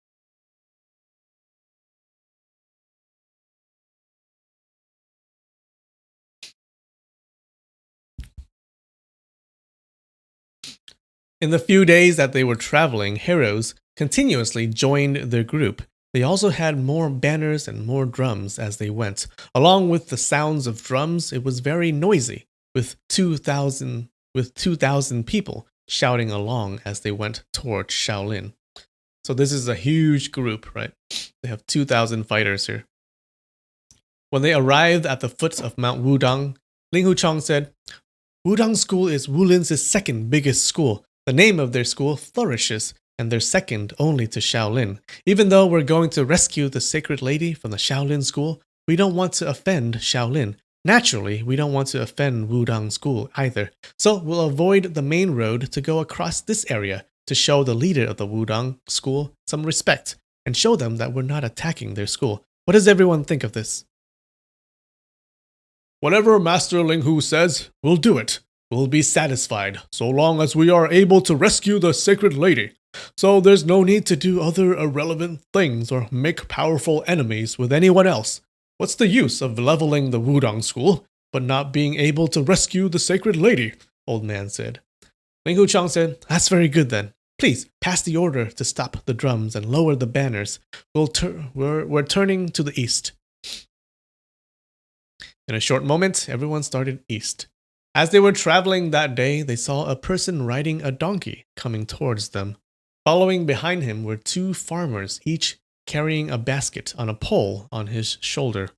S1: In the few days that they were traveling, heroes continuously joined their group. They also had more banners and more drums as they went. Along with the sounds of drums, it was very noisy, with 2,000 people shouting along as they went toward Shaolin. So this is a huge group, right? They have 2,000 fighters here. When they arrived at the foot of Mount Wudang, Ling Huchong said, "Wudang School is Wulin's second biggest school. The name of their school flourishes, and they're second only to Shaolin. Even though we're going to rescue the sacred lady from the Shaolin school, we don't want to offend Shaolin. Naturally, we don't want to offend Wudang School either, so we'll avoid the main road to go across this area to show the leader of the Wudang School some respect and show them that we're not attacking their school. What does everyone think of this?" "Whatever Master Ling Hu says, we'll do it. We'll be satisfied, so long as we are able to rescue the sacred lady. So there's no need to do other irrelevant things or make powerful enemies with anyone else. What's the use of leveling the Wudang School, but not being able to rescue the sacred lady?" Old man said. Ling Huchong said, "That's very good then. Please pass the order to stop the drums and lower the banners. We're turning to the east." In a short moment, everyone started east. As they were traveling that day, they saw a person riding a donkey coming towards them. Following behind him were 2 farmers, each carrying a basket on a pole on his shoulder.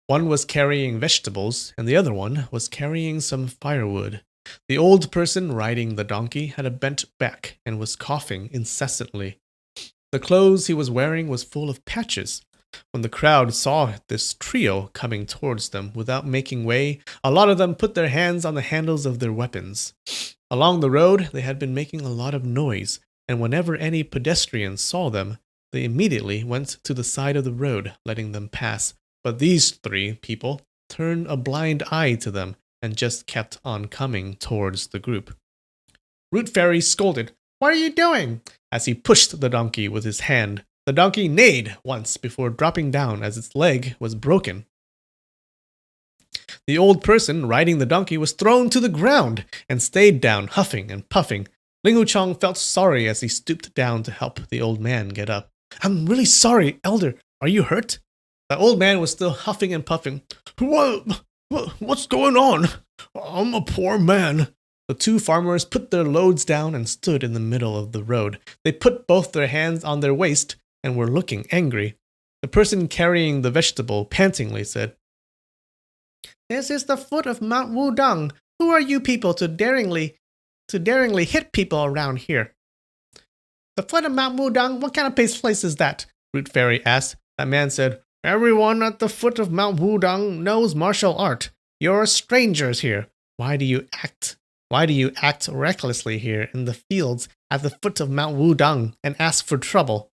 S1: One was carrying vegetables, and the other one was carrying some firewood. The old person riding the donkey had a bent back and was coughing incessantly. The clothes he was wearing was full of patches. When the crowd saw this trio coming towards them without making way, a lot of them put their hands on the handles of their weapons. Along the road, they had been making a lot of noise, and whenever any pedestrians saw them, they immediately went to the side of the road, letting them pass. But these 3 people turned a blind eye to them and just kept on coming towards the group. Root Fairy scolded, "What are you doing?" as he pushed the donkey with his hand. The donkey neighed once before dropping down as its leg was broken. The old person riding the donkey was thrown to the ground and stayed down, huffing and puffing. Ling Huchong felt sorry as he stooped down to help the old man get up. "I'm really sorry, Elder. Are you hurt?" The old man was still huffing and puffing. What's going on? I'm a poor man." The 2 farmers put their loads down and stood in the middle of the road. They put both their hands on their waist and were looking angry. The person carrying the vegetable pantingly said, This is the foot of Mount Wudang. Who are you people to daringly hit people around here? The foot of Mount Wudang? What kind of place is that? Root Fairy asked. That man said, Everyone at the foot of Mount Wudang knows martial art. You're strangers here. Why do you act recklessly here in the fields at the foot of Mount Wudang and ask for trouble?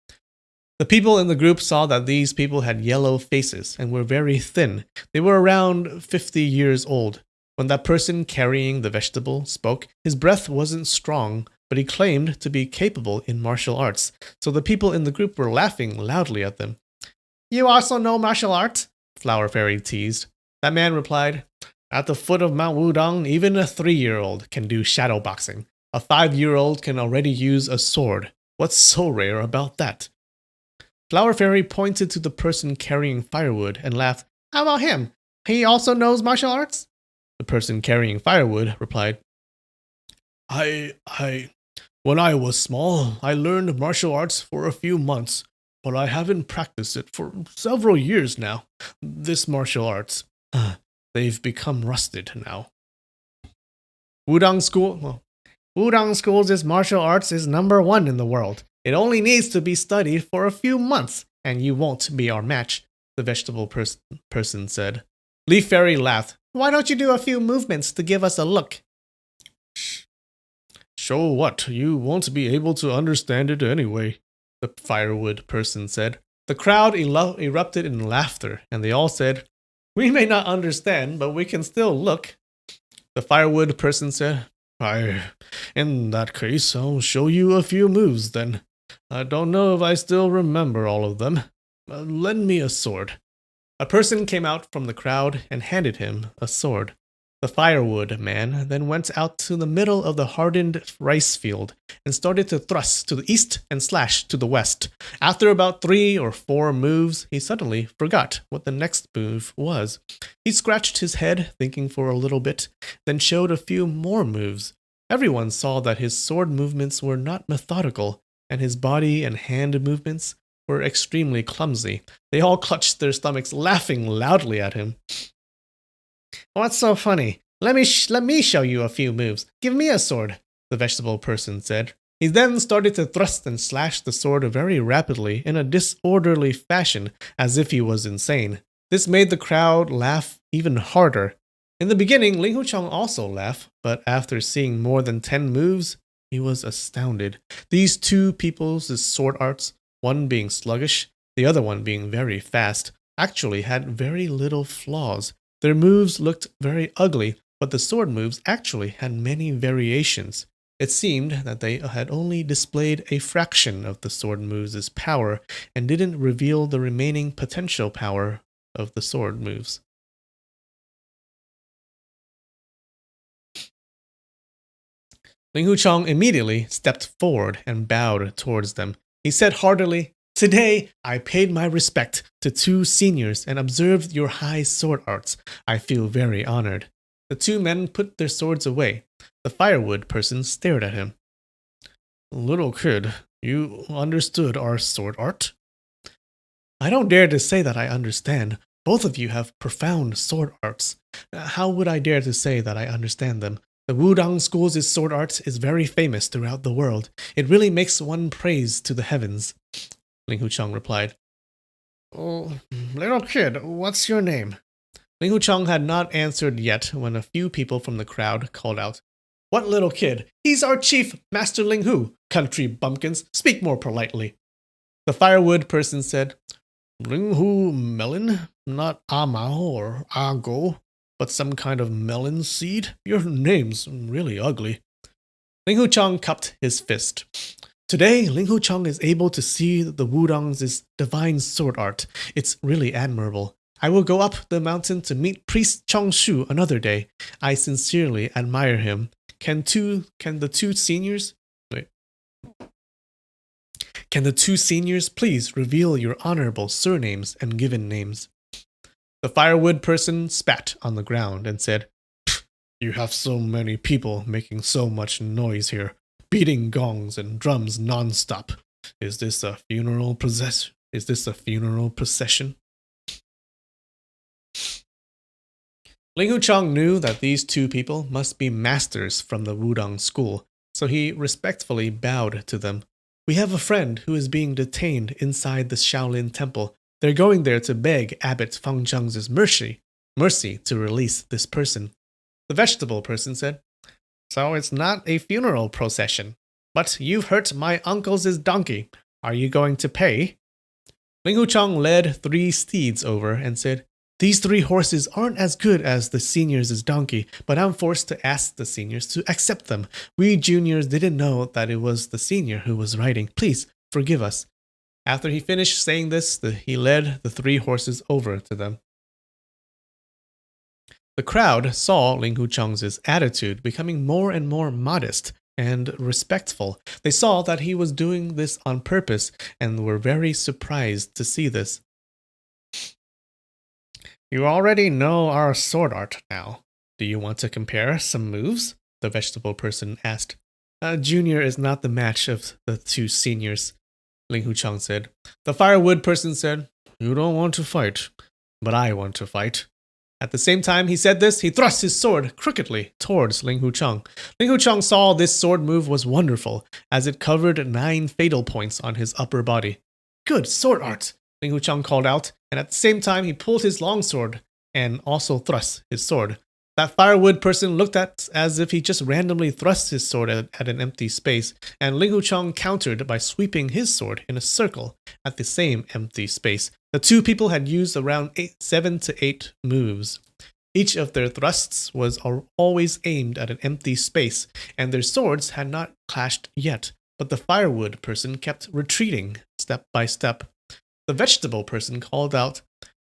S1: The people in the group saw that these people had yellow faces and were very thin. They were around 50 years old. When that person carrying the vegetable spoke, his breath wasn't strong, but he claimed to be capable in martial arts, so the people in the group were laughing loudly at them. You also know martial arts? Flower Fairy teased. That man replied, At the foot of Mount Wudang, even a 3-year-old can do shadow boxing. A 5-year-old can already use a sword. What's so rare about that? Flower Fairy pointed to the person carrying firewood and laughed. How about him? He also knows martial arts? The person carrying firewood replied, When I was small, I learned martial arts for a few months, but I haven't practiced it for several years now. This martial arts, they've become rusted now. Wudang School's martial arts is #1 in the world. It only needs to be studied for a few months, and you won't be our match, the vegetable person said. Leaf Fairy laughed. Why don't you do a few movements to give us a look? Show what? You won't be able to understand it anyway, the firewood person said. The crowd erupted in laughter, and they all said, We may not understand, but we can still look. The firewood person said, In that case, I'll show you a few moves then. I don't know if I still remember all of them. Lend me a sword. A person came out from the crowd and handed him a sword. The firewood man then went out to the middle of the hardened rice field and started to thrust to the east and slash to the west. After about 3 or 4 moves, he suddenly forgot what the next move was. He scratched his head, thinking for a little bit, then showed a few more moves. Everyone saw that his sword movements were not methodical, and his body and hand movements were extremely clumsy. They all clutched their stomachs, laughing loudly at him. What's so funny? Let me show you a few moves. Give me a sword, the vegetable person said. He then started to thrust and slash the sword very rapidly in a disorderly fashion, as if he was insane. This made the crowd laugh even harder. In the beginning, Ling Hucheng also laughed, but after seeing more than 10 moves, he was astounded. These two people's sword arts, one being sluggish, the other one being very fast, actually had very little flaws. Their moves looked very ugly, but the sword moves actually had many variations. It seemed that they had only displayed a fraction of the sword moves' power and didn't reveal the remaining potential power of the sword moves. Ling Hucheng immediately stepped forward and bowed towards them. He said heartily, Today, I paid my respect to 2 seniors and observed your high sword arts. I feel very honored. The 2 men put their swords away. The firewood person stared at him. Little kid, you understood our sword art? I don't dare to say that I understand. Both of you have profound sword arts. How would I dare to say that I understand them? The Wudang School's sword art is very famous throughout the world. It really makes one praise to the heavens. Ling Hucheng replied. Oh, little kid, what's your name? Ling Hucheng had not answered yet when a few people from the crowd called out, What little kid? He's our chief, Master Ling Hu. Country bumpkins, speak more politely. The firewood person said, Ling Hu melon? Not Amao or Ago, but some kind of melon seed? Your name's really ugly. Ling Hucheng cupped his fist. Today, Ling Hucheng is able to see the Wudang's divine sword art. It's really admirable. I will go up the mountain to meet Priest Chongshu another day. I sincerely admire him. Can the two seniors please reveal your honorable surnames and given names? The firewood person spat on the ground and said, You have so many people making so much noise here, beating gongs and drums non-stop. Is this a funeral procession? Ling Huchang knew that these two people must be masters from the Wudang school, so he respectfully bowed to them. We have a friend who is being detained inside the Shaolin temple. They're going there to beg Abbot Fang Zheng's mercy to release this person. The vegetable person said, So it's not a funeral procession, but you've hurt my uncle's donkey. Are you going to pay? Ling Huchang led 3 steeds over and said, These 3 horses aren't as good as the seniors' donkey, but I'm forced to ask the seniors to accept them. We juniors didn't know that it was the senior who was riding. Please forgive us. After he finished saying this, he led the 3 horses over to them. The crowd saw Ling Huchang's attitude becoming more and more modest and respectful. They saw that he was doing this on purpose and were very surprised to see this. You already know our sword art now. Do you want to compare some moves? The vegetable person asked. Junior is not the match of the 2 seniors, Ling Huchang said. The firewood person said, You don't want to fight, but I want to fight. At the same time he said this, he thrust his sword crookedly towards Ling Huchang. Ling Huchang saw this sword move was wonderful, as it covered 9 fatal points on his upper body. Good sword art, Ling Huchang called out, and at the same time he pulled his longsword and also thrust his sword. That firewood person looked at as if he just randomly thrust his sword at an empty space, and Ling Huchang countered by sweeping his sword in a circle at the same empty space. The 2 people had used around 7 to 8 moves. Each of their thrusts was always aimed at an empty space, and their swords had not clashed yet, but the firewood person kept retreating step by step. The vegetable person called out,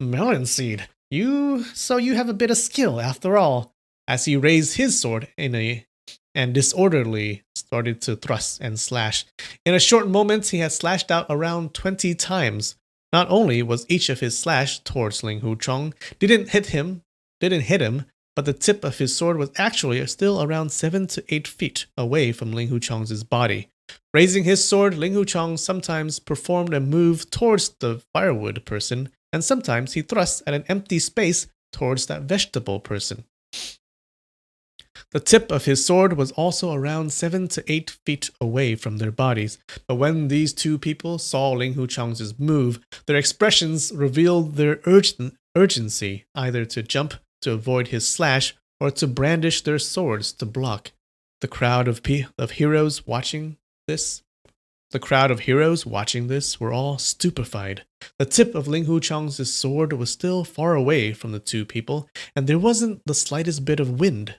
S1: Melon seed, you have a bit of skill after all, as he raised his sword and disorderly started to thrust and slash. In a short moment, he had slashed out around 20 times. Not only was each of his slash towards Ling Huchang didn't hit him, but the tip of his sword was actually still around 7 to 8 feet away from Ling Huchang's body. Raising his sword, Ling Huchang sometimes performed a move towards the firewood person, and sometimes he thrust at an empty space towards that vegetable person. The tip of his sword was also around 7 to 8 feet away from their bodies, but when these 2 people saw Ling Huchang's move, their expressions revealed their urgency, either to jump to avoid his slash or to brandish their swords to block. The crowd of heroes watching this were all stupefied. The tip of Ling Huchang's sword was still far away from the 2 people, and there wasn't the slightest bit of wind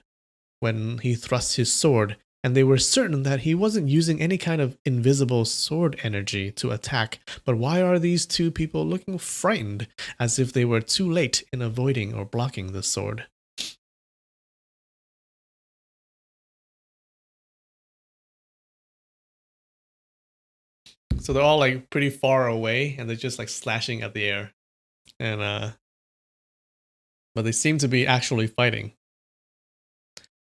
S1: when he thrust his sword, and they were certain that he wasn't using any kind of invisible sword energy to attack. But why are these 2 people looking frightened, as if they were too late in avoiding or blocking the sword? So they're all like pretty far away, and they're just like slashing at the air, and but they seem to be actually fighting.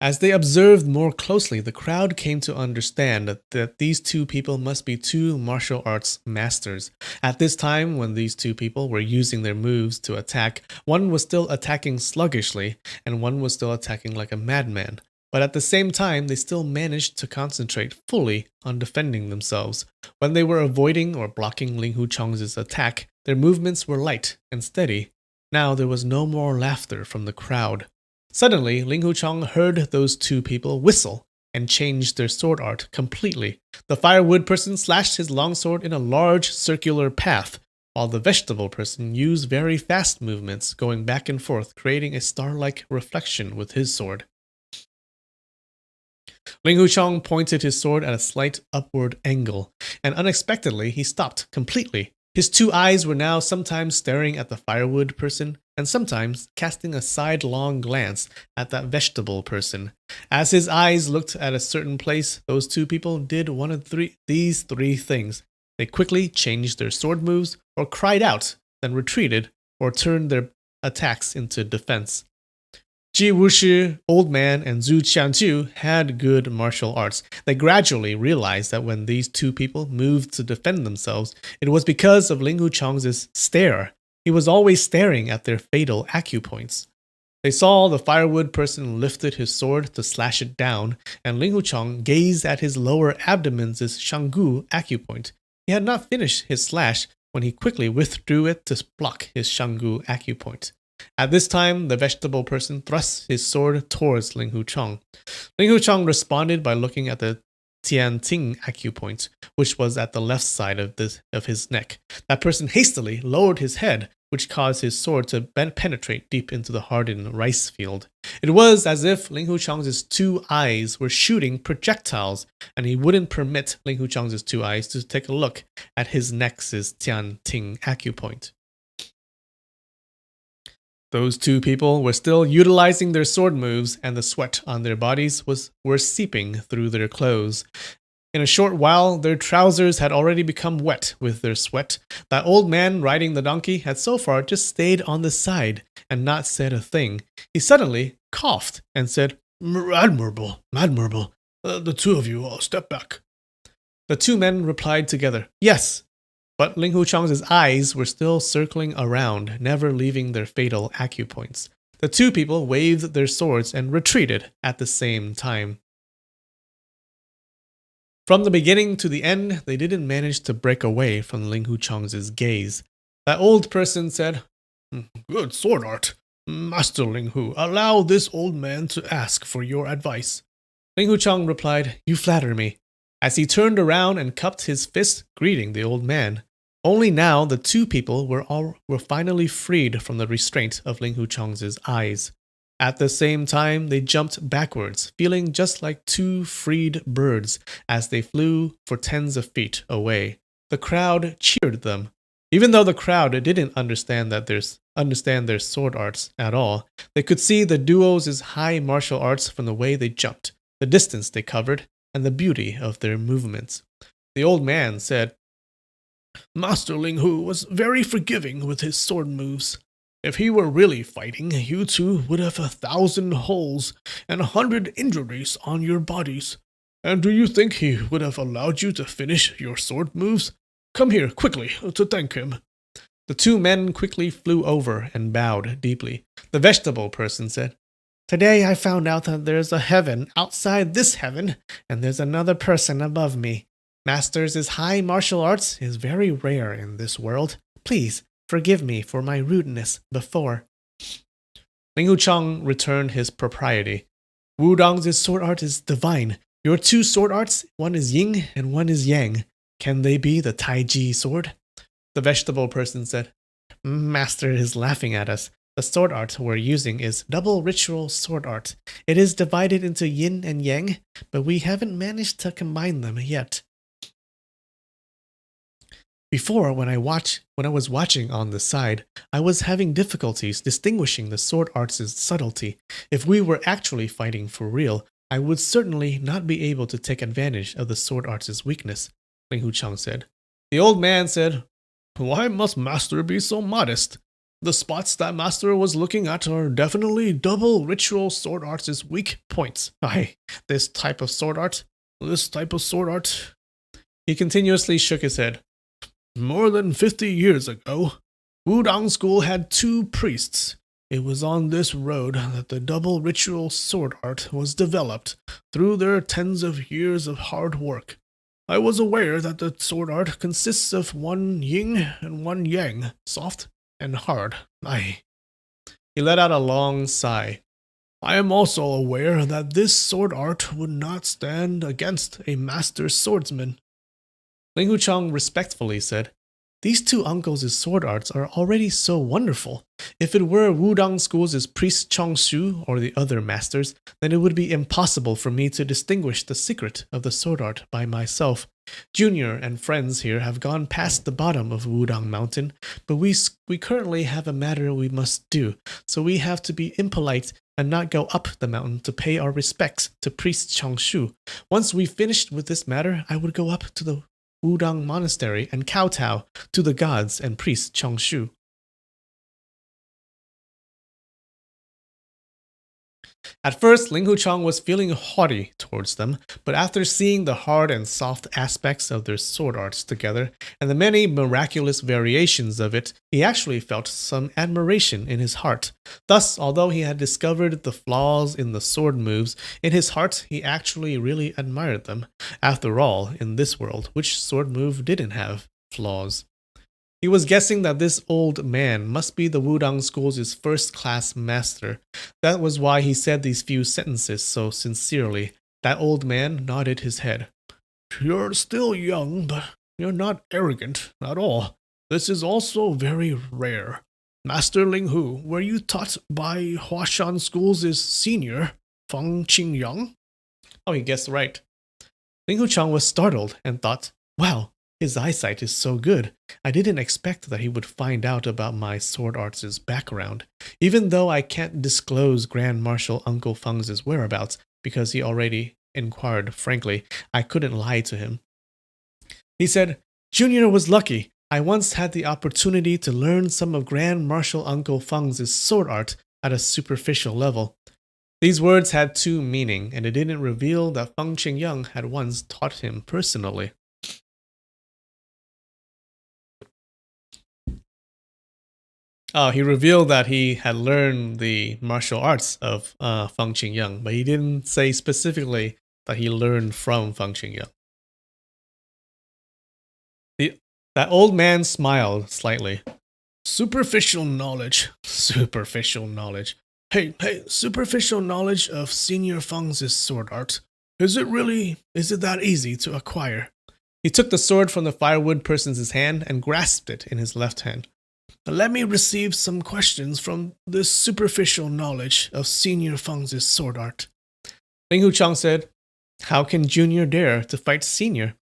S1: As they observed more closely, the crowd came to understand that these 2 people must be 2 martial arts masters. At this time, when these 2 people were using their moves to attack, one was still attacking sluggishly, and one was still attacking like a madman. But at the same time, they still managed to concentrate fully on defending themselves. When they were avoiding or blocking Ling Huchang's attack, their movements were light and steady. Now there was no more laughter from the crowd. Suddenly, Ling Huchang heard those 2 people whistle and changed their sword art completely. The firewood person slashed his longsword in a large circular path, while the vegetable person used very fast movements, going back and forth, creating a star-like reflection with his sword. Ling Huchang pointed his sword at a slight upward angle, and unexpectedly he stopped completely. His 2 eyes were now sometimes staring at the firewood person, and sometimes casting a sidelong glance at that vegetable person. As his eyes looked at a certain place, those 2 people did one of these 3 things. They quickly changed their sword moves, or cried out, then retreated, or turned their attacks into defense. Ji Wuxia, Old Man, and Zhu Qianqiu had good martial arts. They gradually realized that when these 2 people moved to defend themselves, it was because of Ling Huchang's stare. He was always staring at their fatal acupoints. They saw the firewood person lifted his sword to slash it down, and Ling Hucheng gazed at his lower abdomen's Shanggu acupoint. He had not finished his slash when he quickly withdrew it to block his Shanggu acupoint. At this time, the vegetable person thrust his sword towards Ling Hucheng. Ling Hucheng responded by looking at the Tianting acupoint, which was at the left side of his neck. That person hastily lowered his head, which caused his sword to penetrate deep into the hardened rice field. It was as if Ling Hucheng's two eyes were shooting projectiles, and he wouldn't permit Ling Hucheng's two eyes to take a look at his neck's Tianting acupoint. Those two people were still utilizing their sword moves, and the sweat on their bodies were seeping through their clothes. In a short while, their trousers had already become wet with their sweat. That old man riding the donkey had so far just stayed on the side and not said a thing. He suddenly coughed and said, Admirable, admirable. The two of you, step back. The two men replied together, Yes. But Ling Hucheng's eyes were still circling around, never leaving their fatal acupoints. The two people waved their swords and retreated at the same time. From the beginning to the end, they didn't manage to break away from Ling Hucheng's gaze. That old person said, Good sword art. Master Ling Hu, allow this old man to ask for your advice. Ling Hucheng replied, You flatter me, as he turned around and cupped his fist, greeting the old man. Only now the two people were finally freed from the restraint of Ling Hucheng's eyes. At the same time, they jumped backwards, feeling just like two freed birds as they flew for tens of feet away. The crowd cheered them. Even though the crowd didn't understand their sword arts at all, they could see the duo's high martial arts from the way they jumped, the distance they covered, and the beauty of their movements. The old man said, Master Ling Hu was very forgiving with his sword moves. If he were really fighting, you two would have 1,000 holes and 100 injuries on your bodies. And do you think he would have allowed you to finish your sword moves? Come here quickly to thank him. The two men quickly flew over and bowed deeply. The vegetable person said, Today I found out that there's a heaven outside this heaven, and there's another person above me. Master's high martial arts is very rare in this world. Please forgive me for my rudeness before. Ling Hucheng returned his propriety. Wudong's sword art is divine. Your two sword arts, one is yin and one is yang. Can they be the Taiji sword? The vegetable person said, Master is laughing at us. The sword art we're using is double ritual sword art. It is divided into yin and yang, but we haven't managed to combine them yet. Before, when I was watching on the side, I was having difficulties distinguishing the sword art's subtlety. If we were actually fighting for real, I would certainly not be able to take advantage of the sword art's weakness, Ling Hucheng said. The old man said, Why must Master be so modest? The spots that Master was looking at are definitely double ritual sword art's weak points. This type of sword art. He continuously shook his head. More than 50 years ago, Wudong School had two priests. It was on this road that the double ritual sword art was developed through their tens of years of hard work. I was aware that the sword art consists of one yin and one yang, soft and hard. He let out a long sigh. I am also aware that this sword art would not stand against a master swordsman. Ling Hucheng respectfully said, These two uncles' sword arts are already so wonderful. If it were Wudong School's priest Chongshu or the other masters, then it would be impossible for me to distinguish the secret of the sword art by myself. Junior and friends here have gone past the bottom of Wudong Mountain, but we currently have a matter we must do, so we have to be impolite and not go up the mountain to pay our respects to priest Chongshu. Once we finished with this matter, I would go up to the Wudong Monastery and kowtow to the gods and priest Chongshu. At first, Ling Huchang was feeling haughty towards them, but after seeing the hard and soft aspects of their sword arts together, and the many miraculous variations of it, he actually felt some admiration in his heart. Thus, although he had discovered the flaws in the sword moves, in his heart he actually really admired them. After all, in this world, which sword move didn't have flaws? He was guessing that this old man must be the Wudang School's first-class master. That was why he said these few sentences so sincerely. That old man nodded his head. "You're still young, but you're not arrogant at all. This is also very rare. Master Ling Hu, were you taught by Huashan School's senior, Feng Qingyang?" Oh, he guessed right. Ling Huchang was startled and thought, wow, his eyesight is so good. I didn't expect that he would find out about my sword arts' background, even though I can't disclose Grand Marshal Uncle Feng's whereabouts because he already inquired frankly. I couldn't lie to him. He said, "Junior was lucky. I once had the opportunity to learn some of Grand Marshal Uncle Feng's sword art at a superficial level." These words had two meaning, and it didn't reveal that Feng Qingyang had once taught him personally. He revealed that he had learned the martial arts of Feng Qingyang, but he didn't say specifically that he learned from Feng Qingyang. That old man smiled slightly. Superficial knowledge. Superficial knowledge. Hey, superficial knowledge of Senior Feng's sword art. Is it that easy to acquire? He took the sword from the firewood person's hand and grasped it in his left hand. Let me receive some questions from this superficial knowledge of Senior Feng's sword art. Ling Huchang said, "How can Junior dare to fight Senior?"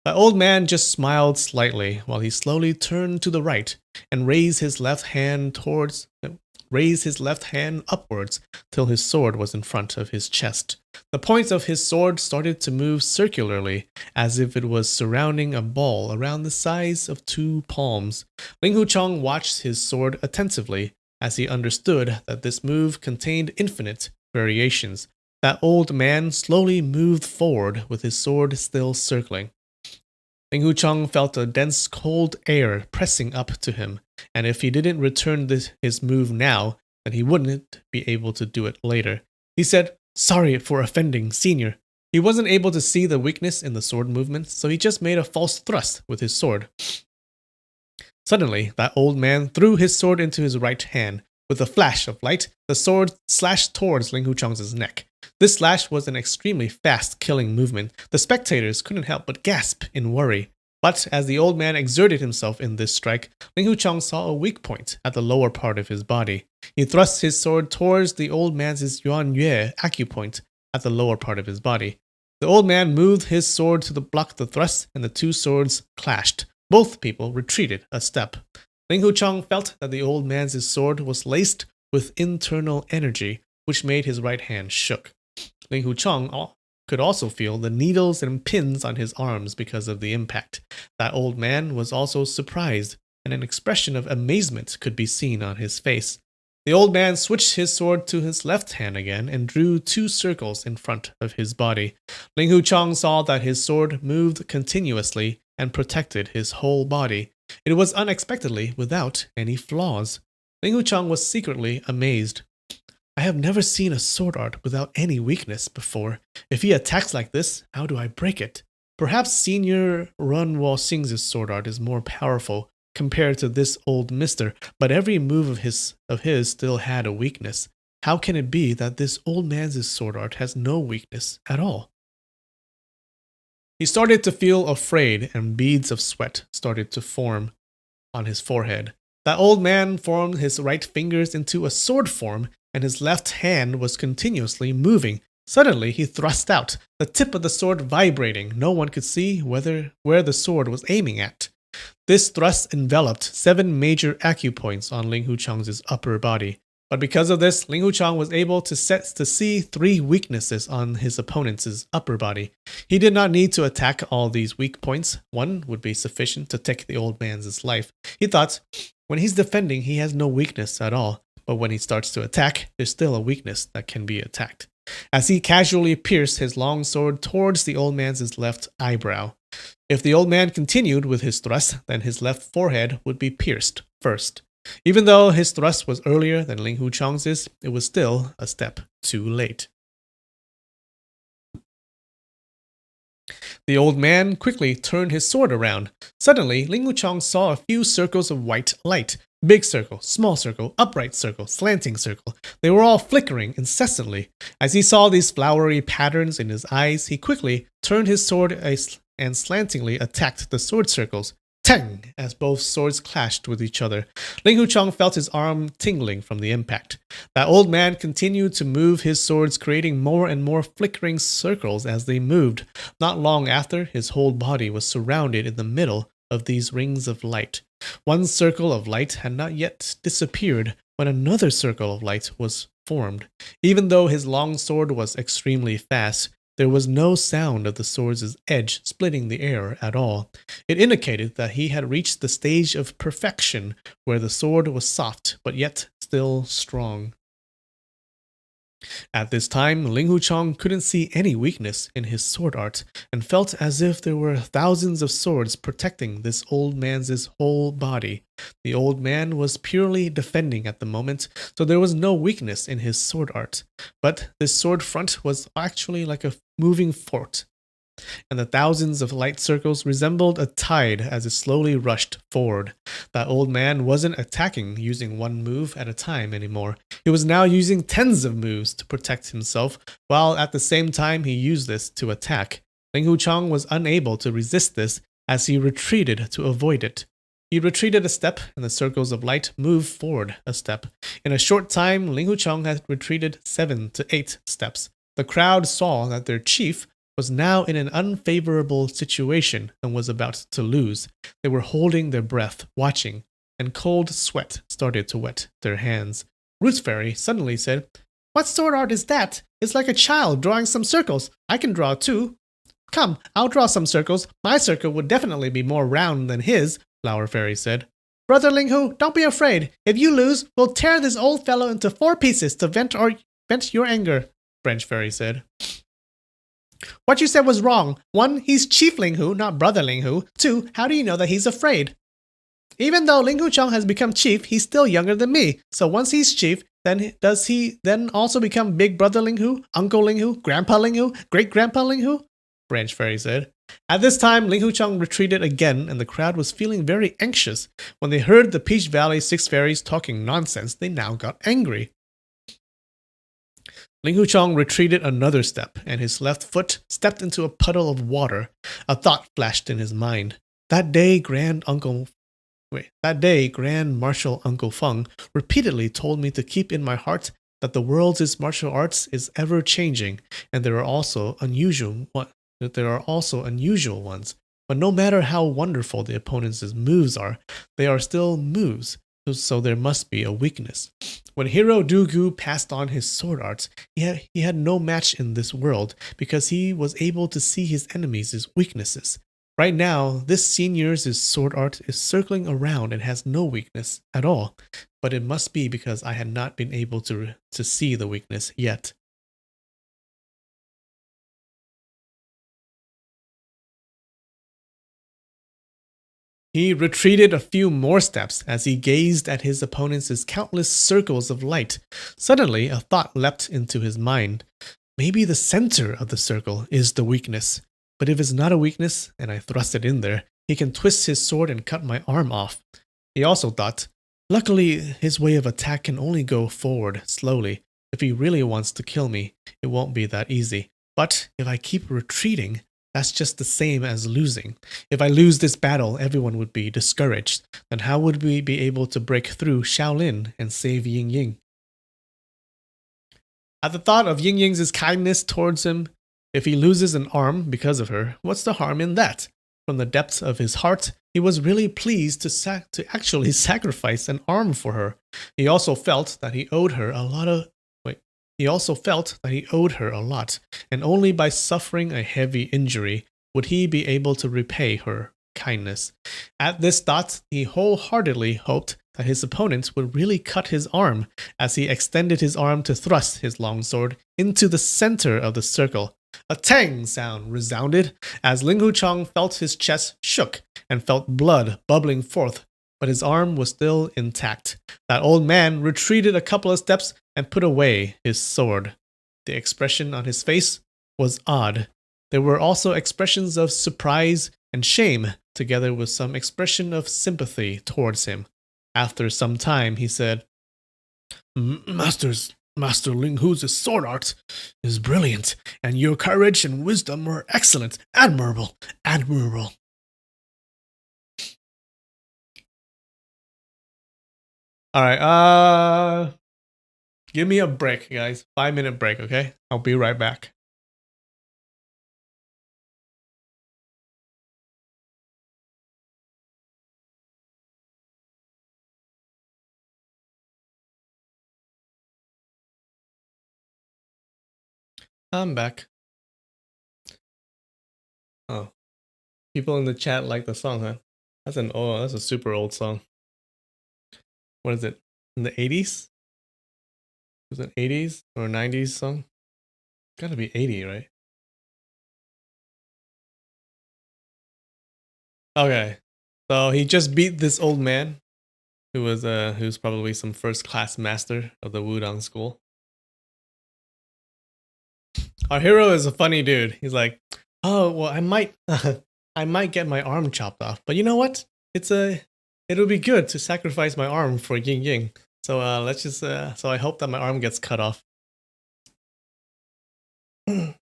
S1: The old man just smiled slightly while he slowly turned to the right and raised his left hand upwards till his sword was in front of his chest. The point of his sword started to move circularly, as if it was surrounding a ball around the size of 2 palms. Ling Huchang watched his sword attentively, as he understood that this move contained infinite variations. That old man slowly moved forward with his sword still circling. Ling Huchang felt a dense cold air pressing up to him, and if he didn't return his move now, then he wouldn't be able to do it later. He said, "Sorry for offending Senior." He wasn't able to see the weakness in the sword movement, so he just made a false thrust with his sword. Suddenly, that old man threw his sword into his right hand. With a flash of light, the sword slashed towards Ling Huchang's neck. This slash was an extremely fast killing movement. The spectators couldn't help but gasp in worry. But as the old man exerted himself in this strike, Ling Huchang saw a weak point at the lower part of his body. He thrust his sword towards the old man's Yuan Yue acupoint at the lower part of his body. The old man moved his sword to block the thrust, and the two swords clashed. Both people retreated a step. Ling Huchang felt that the old man's sword was laced with internal energy, which made his right hand shook. Ling Huchang could also feel the needles and pins on his arms because of the impact. That old man was also surprised, and an expression of amazement could be seen on his face. The old man switched his sword to his left hand again and drew 2 circles in front of his body. Ling Huchang saw that his sword moved continuously and protected his whole body. It was unexpectedly without any flaws. Ling Huchang was secretly amazed. I have never seen a sword art without any weakness before. If he attacks like this, how do I break it? Perhaps Senior Run Wo Xing's sword art is more powerful compared to this old mister, but every move of his still had a weakness. How can it be that this old man's sword art has no weakness at all? He started to feel afraid, and beads of sweat started to form on his forehead. That old man formed his right fingers into a sword form, and his left hand was continuously moving. Suddenly, he thrust out, the tip of the sword vibrating. No one could see where the sword was aiming at. This thrust enveloped 7 major acupoints on Ling Huchang's upper body. But because of this, Ling Huchang was able to see 3 weaknesses on his opponent's upper body. He did not need to attack all these weak points. 1 would be sufficient to take the old man's life. He thought, when he's defending, he has no weakness at all. but when he starts to attack, there's still a weakness that can be attacked. As he casually pierced his long sword towards the old man's left eyebrow. If the old man continued with his thrust, then his left forehead would be pierced first. Even though his thrust was earlier than Ling Huchang's, it was still a step too late. The old man quickly turned his sword around. Suddenly, Ling Wuchang saw a few circles of white light. Big circle, small circle, upright circle, slanting circle. They were all flickering incessantly. As he saw these flowery patterns in his eyes, he quickly turned his sword and slantingly attacked the sword circles. Tang! As both swords clashed with each other. Ling Huchang felt his arm tingling from the impact. That old man continued to move his swords, creating more and more flickering circles as they moved. Not long after, his whole body was surrounded in the middle of these rings of light. One circle of light had not yet disappeared when another circle of light was formed. Even though his long sword was extremely fast, there was no sound of the sword's edge splitting the air at all. It indicated that he had reached the stage of perfection where the sword was soft but yet still strong. At this time, Ling Huchang couldn't see any weakness in his sword art and felt as if there were thousands of swords protecting this old man's whole body. The old man was purely defending at the moment, so there was no weakness in his sword art. But this sword front was actually like a moving fort, and the thousands of light circles resembled a tide as it slowly rushed forward. That old man wasn't attacking using one move at a time anymore. He was now using tens of moves to protect himself, while at the same time he used this to attack. Ling Huchang was unable to resist this as he retreated to avoid it. He retreated a step, and the circles of light moved forward a step. In a short time, Ling Huchang had retreated 7 to 8 steps. The crowd saw that their chief was now in an unfavorable situation and was about to lose. They were holding their breath, watching, and cold sweat started to wet their hands. Ruth Fairy suddenly said, "What sword art is that? It's like a child drawing some circles. I can draw too." "Come, I'll draw some circles. My circle would definitely be more round than his," Flower Fairy said. "Brother Ling Hu, don't be afraid. If you lose, we'll tear this old fellow into 4 pieces to vent your anger," French Fairy said. "What you said was wrong. 1, he's Chief Ling Hu, not Brother Ling Hu. 2, how do you know that he's afraid? Even though Ling Huchang has become chief, he's still younger than me. So once he's chief, then does he then also become Big Brother Ling Hu, Uncle Ling Hu, Grandpa Ling Hu, Great Grandpa Ling Hu?" Branch Fairy said. At this time, Ling Huchang retreated again, and the crowd was feeling very anxious. When they heard the Peach Valley 6 fairies talking nonsense, they now got angry. Ling Huchang retreated another step, and his left foot stepped into a puddle of water. A thought flashed in his mind. That day, Grand Marshal Uncle Feng repeatedly told me to keep in my heart that the world's martial arts is ever changing, and there are also unusual ones. But no matter how wonderful the opponent's moves are, they are still moves. So there must be a weakness. When Hero Dugu passed on his sword arts, he had no match in this world because he was able to see his enemies' weaknesses. Right now, this senior's sword art is circling around and has no weakness at all, but it must be because I had not been able to see the weakness yet. He retreated a few more steps as he gazed at his opponent's countless circles of light. Suddenly, a thought leapt into his mind. Maybe the center of the circle is the weakness. But if it's not a weakness, and I thrust it in there, he can twist his sword and cut my arm off. He also thought, luckily, his way of attack can only go forward slowly. If he really wants to kill me, it won't be that easy. But if I keep retreating, that's just the same as losing. If I lose this battle, everyone would be discouraged. Then how would we be able to break through Shaolin and save Ying Ying? At the thought of Ying Ying's kindness towards him, if he loses an arm because of her, what's the harm in that? From the depths of his heart, he was really pleased to actually sacrifice an arm for her. He also felt that he owed her a lot, and only by suffering a heavy injury would he be able to repay her kindness. At this thought, he wholeheartedly hoped that his opponent would really cut his arm as he extended his arm to thrust his longsword into the center of the circle. A tang sound resounded as Ling Huchang felt his chest shook and felt blood bubbling forth, but his arm was still intact. That old man retreated a couple of steps and put away his sword. The expression on his face was odd. There were also expressions of surprise and shame, together with some expression of sympathy towards him. After some time, he said, Master Ling Hu's sword art is brilliant, and your courage and wisdom were excellent. Admirable. Alright, give me a break, guys. 5-minute break, okay? I'll be right back. I'm back. Oh. People in the chat like the song, huh? That's a super old song. What is it? In the 80s? Was it 80s or 90s song? Gotta be 80, right? Okay. So he just beat this old man who's probably some first class master of the Wudang school. Our hero is a funny dude. He's like, oh well, I might get my arm chopped off, but you know what? It'll be good to sacrifice my arm for Ying Ying. So so I hope that my arm gets cut off. All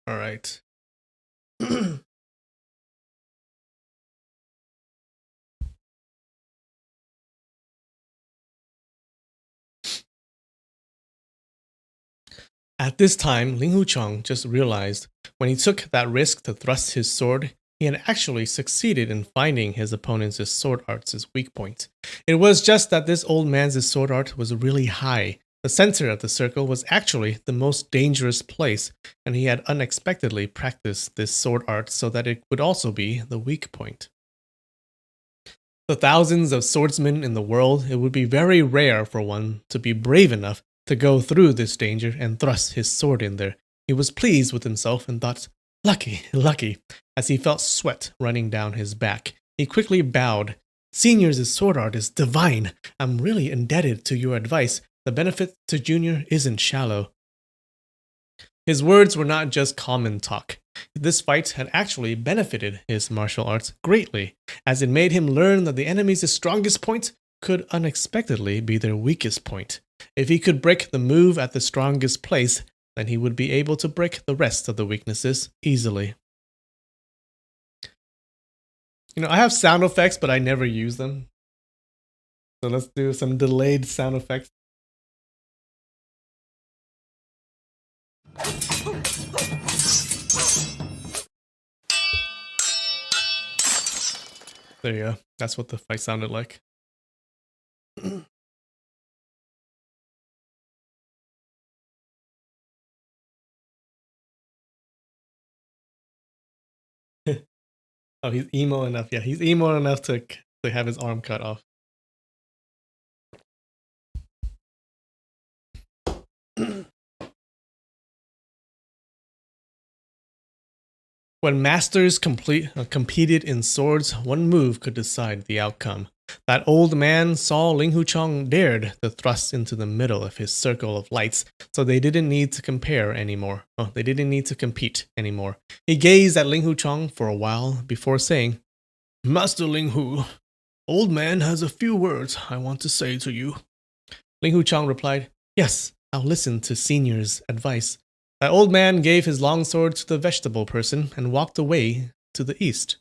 S1: right. At this time, Ling Huchang just realized when he took that risk to thrust his sword, he had actually succeeded in finding his opponent's sword art's weak point. It was just that this old man's sword art was really high. The center of the circle was actually the most dangerous place, and he had unexpectedly practiced this sword art so that it would also be the weak point. The thousands of swordsmen in the world, it would be very rare for one to be brave enough to go through this danger and thrust his sword in there. He was pleased with himself and thought, lucky, as he felt sweat running down his back. He quickly bowed. Senior's sword art is divine. I'm really indebted to your advice. The benefit to Junior isn't shallow. His words were not just common talk. This fight had actually benefited his martial arts greatly, as it made him learn that the enemy's strongest point could unexpectedly be their weakest point. If he could break the move at the strongest place, then he would be able to break the rest of the weaknesses easily. You know, I have sound effects, but I never use them. So let's do some delayed sound effects. There you go. That's what the fight sounded like. Oh, he's emo enough. Yeah, he's emo enough to have his arm cut off. When masters competed in swords, one move could decide the outcome. That old man saw Ling Huchang dared to thrust into the middle of his circle of lights, so they didn't need to compare anymore. Oh, they didn't need to compete anymore. He gazed at Ling Huchang for a while before saying, Master Ling Hu, old man has a few words I want to say to you. Ling Huchang replied, Yes, I'll listen to Senior's advice. That old man gave his longsword to the vegetable person and walked away to the east.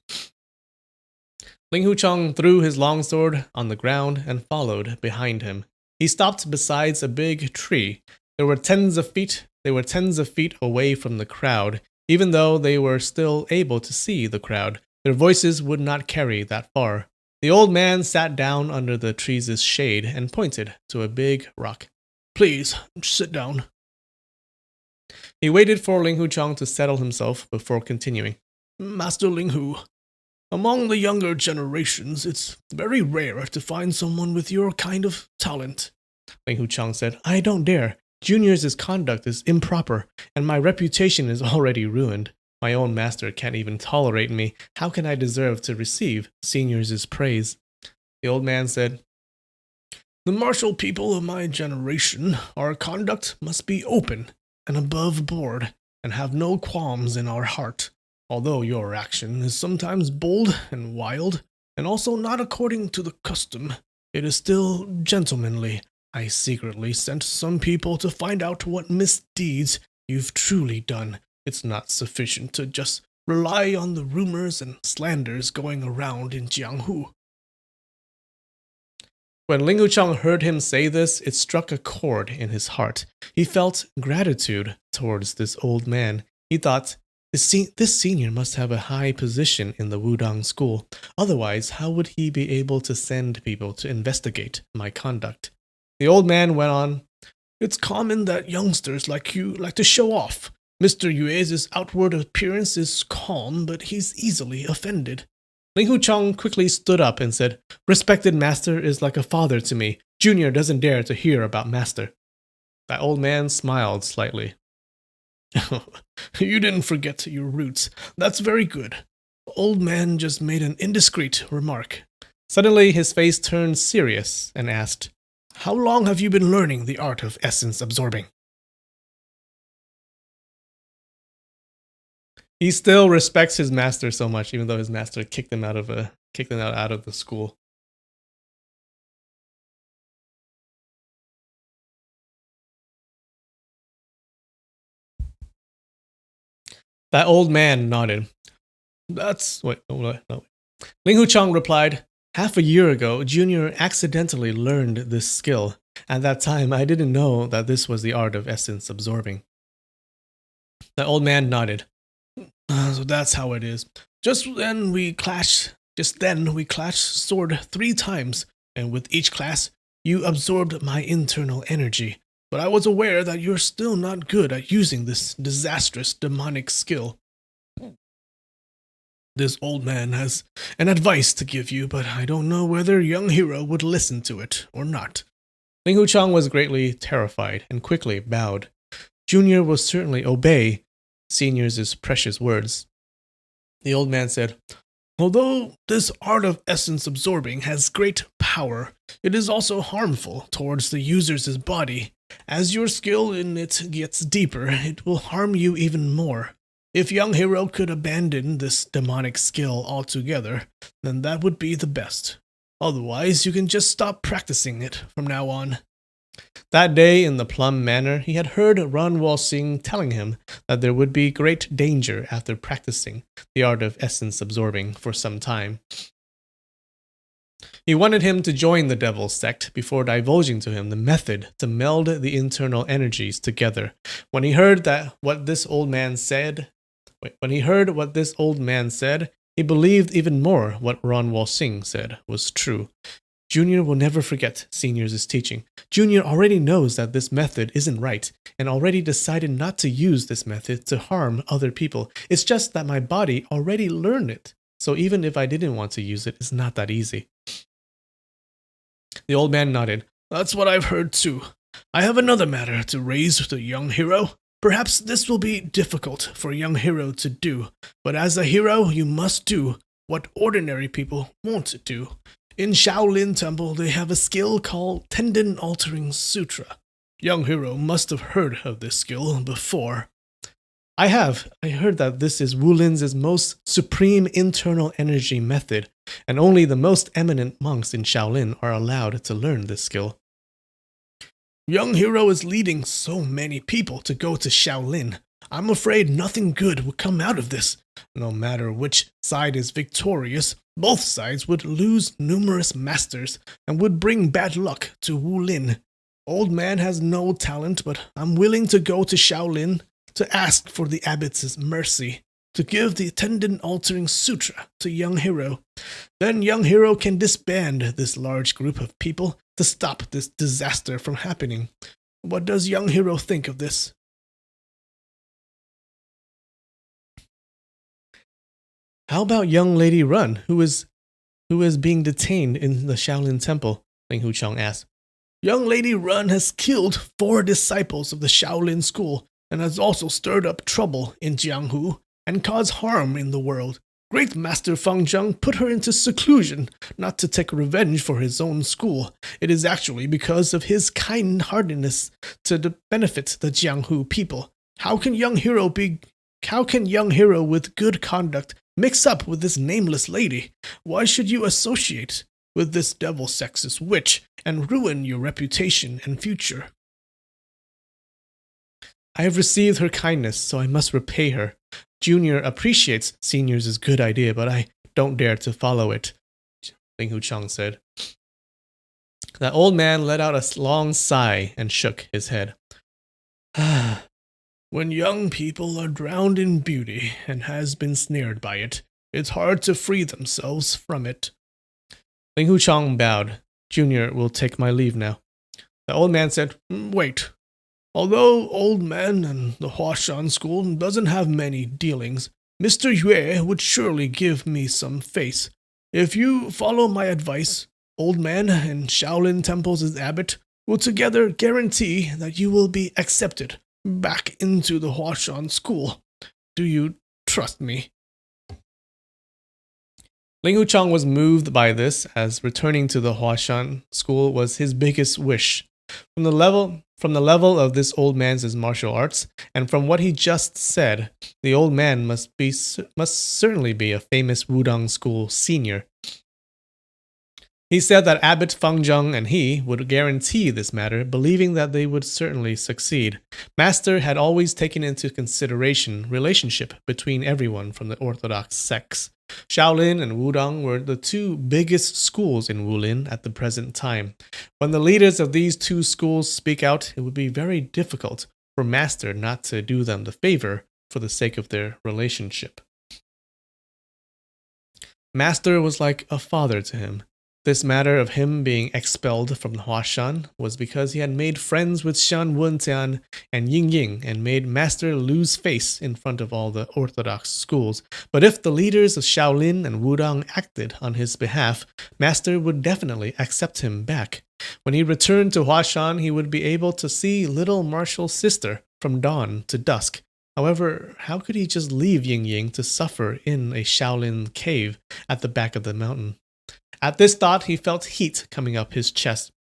S1: Ling Huchang threw his longsword on the ground and followed behind him. He stopped beside a big tree. They were tens of feet away from the crowd. Even though they were still able to see the crowd, their voices would not carry that far. The old man sat down under the tree's shade and pointed to a big rock. Please, sit down. He waited for Ling Huchang to settle himself before continuing. Master Ling Hu, Among the younger generations, it's very rare to find someone with your kind of talent. Ling Huchang said, I don't dare. Junior's conduct is improper, and my reputation is already ruined. My own master can't even tolerate me. How can I deserve to receive seniors' praise? The old man said, The martial people of my generation, our conduct must be open and above board, and have no qualms in our heart. Although your action is sometimes bold and wild, and also not according to the custom, it is still gentlemanly. I secretly sent some people to find out what misdeeds you've truly done. It's not sufficient to just rely on the rumors and slanders going around in Jianghu. When Ling Wuchang heard him say this, it struck a chord in his heart. He felt gratitude towards this old man. He thought, this senior must have a high position in the Wudang school. Otherwise, how would he be able to send people to investigate my conduct? The old man went on, It's common that youngsters like you like to show off. Mr. Yue's outward appearance is calm, but he's easily offended. Ling Huchang quickly stood up and said, Respected master is like a father to me. Junior doesn't dare to hear about master. That old man smiled slightly. You didn't forget your roots. That's very good. The old man just made an indiscreet remark. Suddenly his face turned serious and asked, How long have you been learning the art of essence absorbing? He still respects his master so much, even though his master kicked him out of the school. That old man nodded. Wait. Ling Huchang replied, Half a year ago, Junior accidentally learned this skill. At that time, I didn't know that this was the art of essence absorbing. The old man nodded. So that's how it is. Just then we clashed sword 3 times, and with each clash, you absorbed my internal energy. But I was aware that you're still not good at using this disastrous demonic skill. This old man has an advice to give you, but I don't know whether young hero would listen to it or not. Ling Huchang was greatly terrified and quickly bowed. Junior will certainly obey Senior's precious words. The old man said, Although this art of essence absorbing has great power, it is also harmful towards the user's body. As your skill in it gets deeper, it will harm you even more. If young hero could abandon this demonic skill altogether, then that would be the best. Otherwise, you can just stop practicing it from now on. That day in the Plum Manor, he had heard Ran Wuxia telling him that there would be great danger after practicing the art of essence absorbing for some time. He wanted him to join the Devil's Sect before divulging to him the method to meld the internal energies together. When he heard what this old man said, he believed even more what Ran Wuxia said was true. Junior will never forget Senior's teaching. Junior already knows that this method isn't right, and already decided not to use this method to harm other people. It's just that my body already learned it, so even if I didn't want to use it, it's not that easy. The old man nodded. That's what I've heard too. I have another matter to raise with the young hero. Perhaps this will be difficult for a young hero to do, but as a hero, you must do what ordinary people won't do. In Shaolin Temple, they have a skill called Tendon Altering Sutra. Young hero must have heard of this skill before. I have. I heard that this is Wulin's most supreme internal energy method, and only the most eminent monks in Shaolin are allowed to learn this skill. Young hero is leading so many people to go to Shaolin. I'm afraid nothing good will come out of this. No matter which side is victorious, both sides would lose numerous masters and would bring bad luck to Wulin. Old man has no talent, but I'm willing to go to Shaolin to ask for the abbot's mercy, to give the Tendon Altering Sutra to young hero. Then young hero can disband this large group of people to stop this disaster from happening. What does young hero think of this? How about young Lady Run, who is being detained in the Shaolin Temple? Ling Hucheng asked. Young Lady Run has killed 4 disciples of the Shaolin School and has also stirred up trouble in Jianghu and caused harm in the world. Great Master Feng Zheng put her into seclusion, not to take revenge for his own school. It is actually because of his kind-heartedness to benefit the Jianghu people. How can young hero with good conduct mix up with this nameless lady? Why should you associate with this devil sexist witch and ruin your reputation and future? I have received her kindness, so I must repay her. Junior appreciates Senior's good idea, but I don't dare to follow it, Ling Hucheng said. The old man let out a long sigh and shook his head. When young people are drowned in beauty and has been snared by it, it's hard to free themselves from it. Ling Hucheng bowed. Junior will take my leave now. The old man said, Wait. Although old man and the Huashan school doesn't have many dealings, Mr. Yue would surely give me some face. If you follow my advice, old man and Shaolin Temple's abbot will together guarantee that you will be accepted back into the Huashan school. Do you trust me? Ling Hucheng was moved by this, as returning to the Huashan school was his biggest wish. From the level of this old man's martial arts, and from what he just said, the old man must certainly be a famous Wudang school senior. He said that Abbot Feng Zheng and he would guarantee this matter, believing that they would certainly succeed. Master had always taken into consideration relationship between everyone from the orthodox sects. Shaolin and Wudang were the 2 biggest schools in Wulin at the present time. When the leaders of these 2 schools speak out, it would be very difficult for Master not to do them the favor for the sake of their relationship. Master was like a father to him. This matter of him being expelled from Huashan was because he had made friends with Shan Wentian and Ying Ying and made Master lose face in front of all the orthodox schools. But if the leaders of Shaolin and Wudang acted on his behalf, Master would definitely accept him back. When he returned to Huashan, he would be able to see little martial sister from dawn to dusk. However, how could he just leave Ying Ying to suffer in a Shaolin cave at the back of the mountain? At this thought, he felt heat coming up his chest.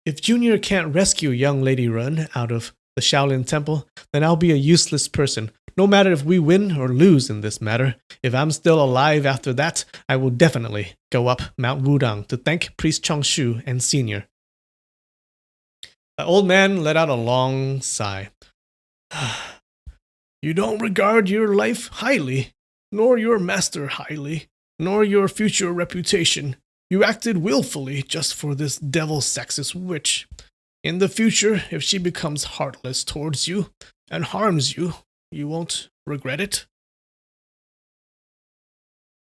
S1: If Junior can't rescue young Lady Run out of the Shaolin Temple, then I'll be a useless person. No matter if we win or lose in this matter, if I'm still alive after that, I will definitely go up Mount Wudang to thank Priest Chongshu and Senior. The old man let out a long sigh. You don't regard your life highly, nor your master highly, nor your future reputation. You acted willfully just for this devil sexist witch. In the future, if she becomes heartless towards you and harms you, you won't regret it.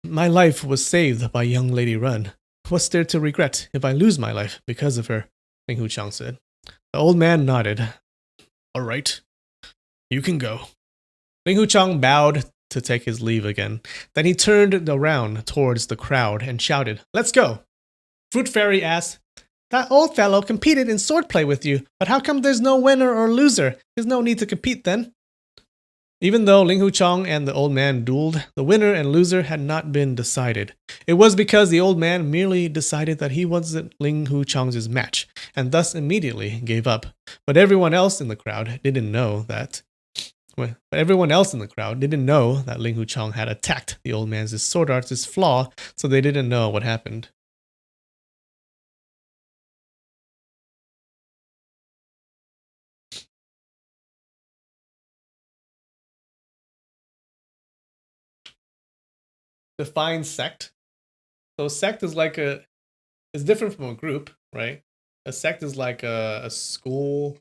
S1: My life was saved by young Lady Run. What's there to regret if I lose my life because of her? Ling Hucheng said. The old man nodded. All right, you can go. Ling Hucheng bowed to take his leave again. Then he turned around towards the crowd and shouted, Let's go! Fruit Fairy asked, That old fellow competed in swordplay with you, but how come there's no winner or loser? There's no need to compete then. Even though Ling Hucheng and the old man dueled, the winner and loser had not been decided. It was because the old man merely decided that he wasn't Ling Hucheng's match, and thus immediately gave up. But everyone else in the crowd didn't know that Ling Hucheng had attacked the old man's sword art's flaw, so they didn't know what happened. Define sect. So sect is like it's different from a group, right? A sect is like a school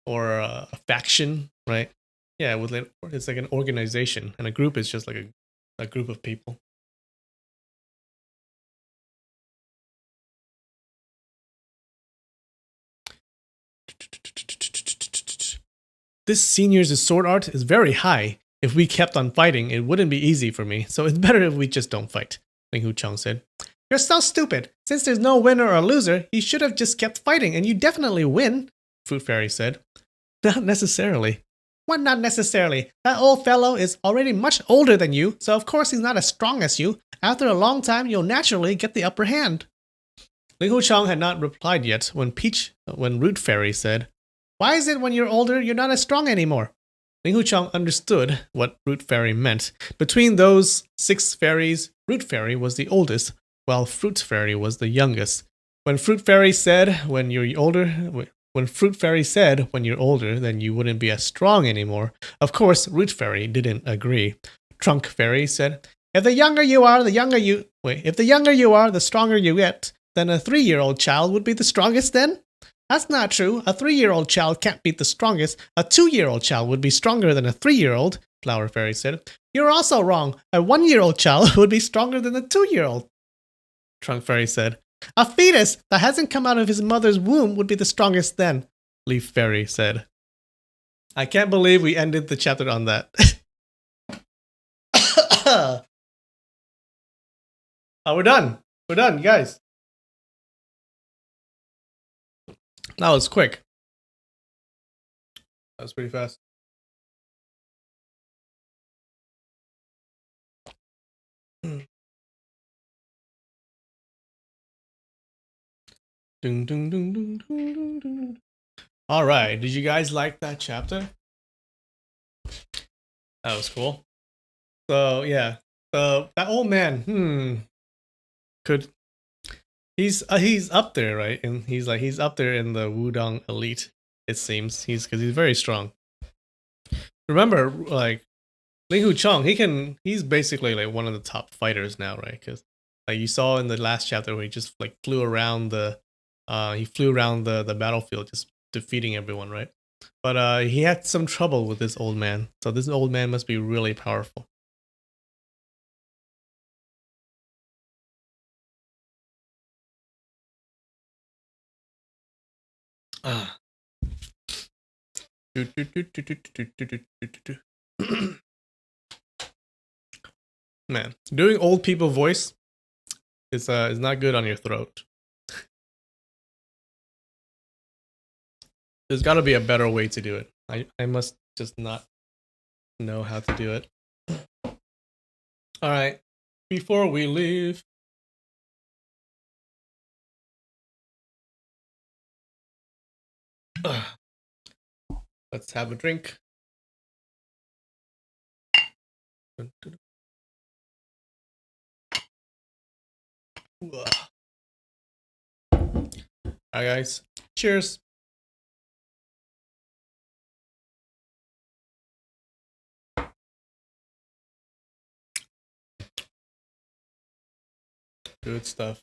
S1: or a faction, right? Yeah, it's like an organization, and a group is just like a group of people. This senior's sword art is very high. If we kept on fighting, it wouldn't be easy for me, so it's better if we just don't fight, Ling Hucheng said. You're so stupid. Since there's no winner or loser, you should have just kept fighting and you definitely win, Fruit Fairy said. Not necessarily. What not necessarily? That old fellow is already much older than you, so of course he's not as strong as you. After a long time, you'll naturally get the upper hand. Ling Hucheng had not replied yet when Root Fairy said, Why is it when you're older, you're not as strong anymore? Ling Hucheng understood what Root Fairy meant. Between those 6 fairies, Root Fairy was the oldest, while Fruit Fairy was the youngest. When Fruit Fairy said, when you're older, then you wouldn't be as strong anymore. Of course, Root Fairy didn't agree. Trunk Fairy said, If the younger you are, the stronger you get. Then a 3-year-old child would be the strongest then? That's not true. A 3-year-old child can't beat the strongest. A 2-year-old child would be stronger than a 3-year-old, Flower Fairy said. You're also wrong. A 1-year-old child would be stronger than a 2-year-old, Trunk Fairy said. A fetus that hasn't come out of his mother's womb would be the strongest then, Leaf Fairy said. I can't believe we ended the chapter on that. Oh, we're done. We're done, guys. That was quick. That was pretty fast. Dun, dun, dun, dun, dun, dun. All right. Did you guys like that chapter? That was cool. So yeah, that old man. He's up there, right? And he's up there in the Wudong elite. It seems because he's very strong. Remember, like Ling Hucheng, he's basically like one of the top fighters now, right? Because like you saw in the last chapter where he just like flew around the battlefield, just defeating everyone, right? But he had some trouble with this old man, so this old man must be really powerful. Man, doing old people voice is not good on your throat. There's got to be a better way to do it. I must just not know how to do it. All right, before we leave. Let's have a drink. Alright guys, cheers. Good stuff.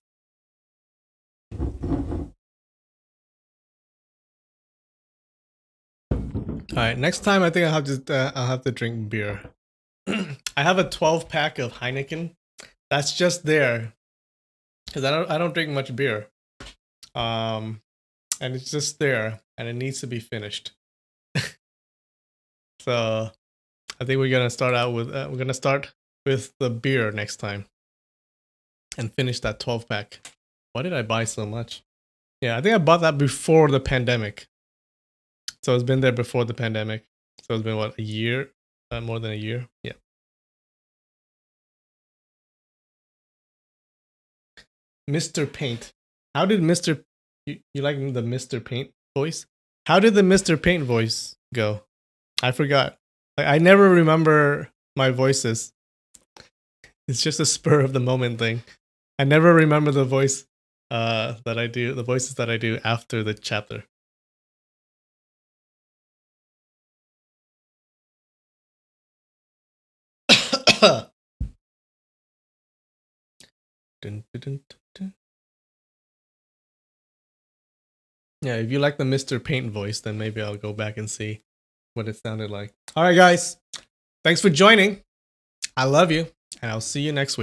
S1: Alright, next time I think I'll have to drink beer. I have a 12-pack of Heineken. That's just there. Because I don't drink much beer. And it's just there and it needs to be finished. So I think we're gonna start with the beer next time. And finish that 12-pack. Why did I buy so much? Yeah, I think I bought that before the pandemic. So it's been there before the pandemic. So it's been what, a year? More than a year? Yeah. Mr. Paint. How did Mr. You like the Mr. Paint voice? How did the Mr. Paint voice go? I forgot. I never remember my voices. It's just a spur of the moment thing. I never remember the voice that I do, the voices that I do after the chapter. Dun, dun, dun, dun. Yeah, if you like the Mr. Paint voice, then maybe I'll go back and see what it sounded like. All right, guys. Thanks for joining. I love you, and I'll see you next week.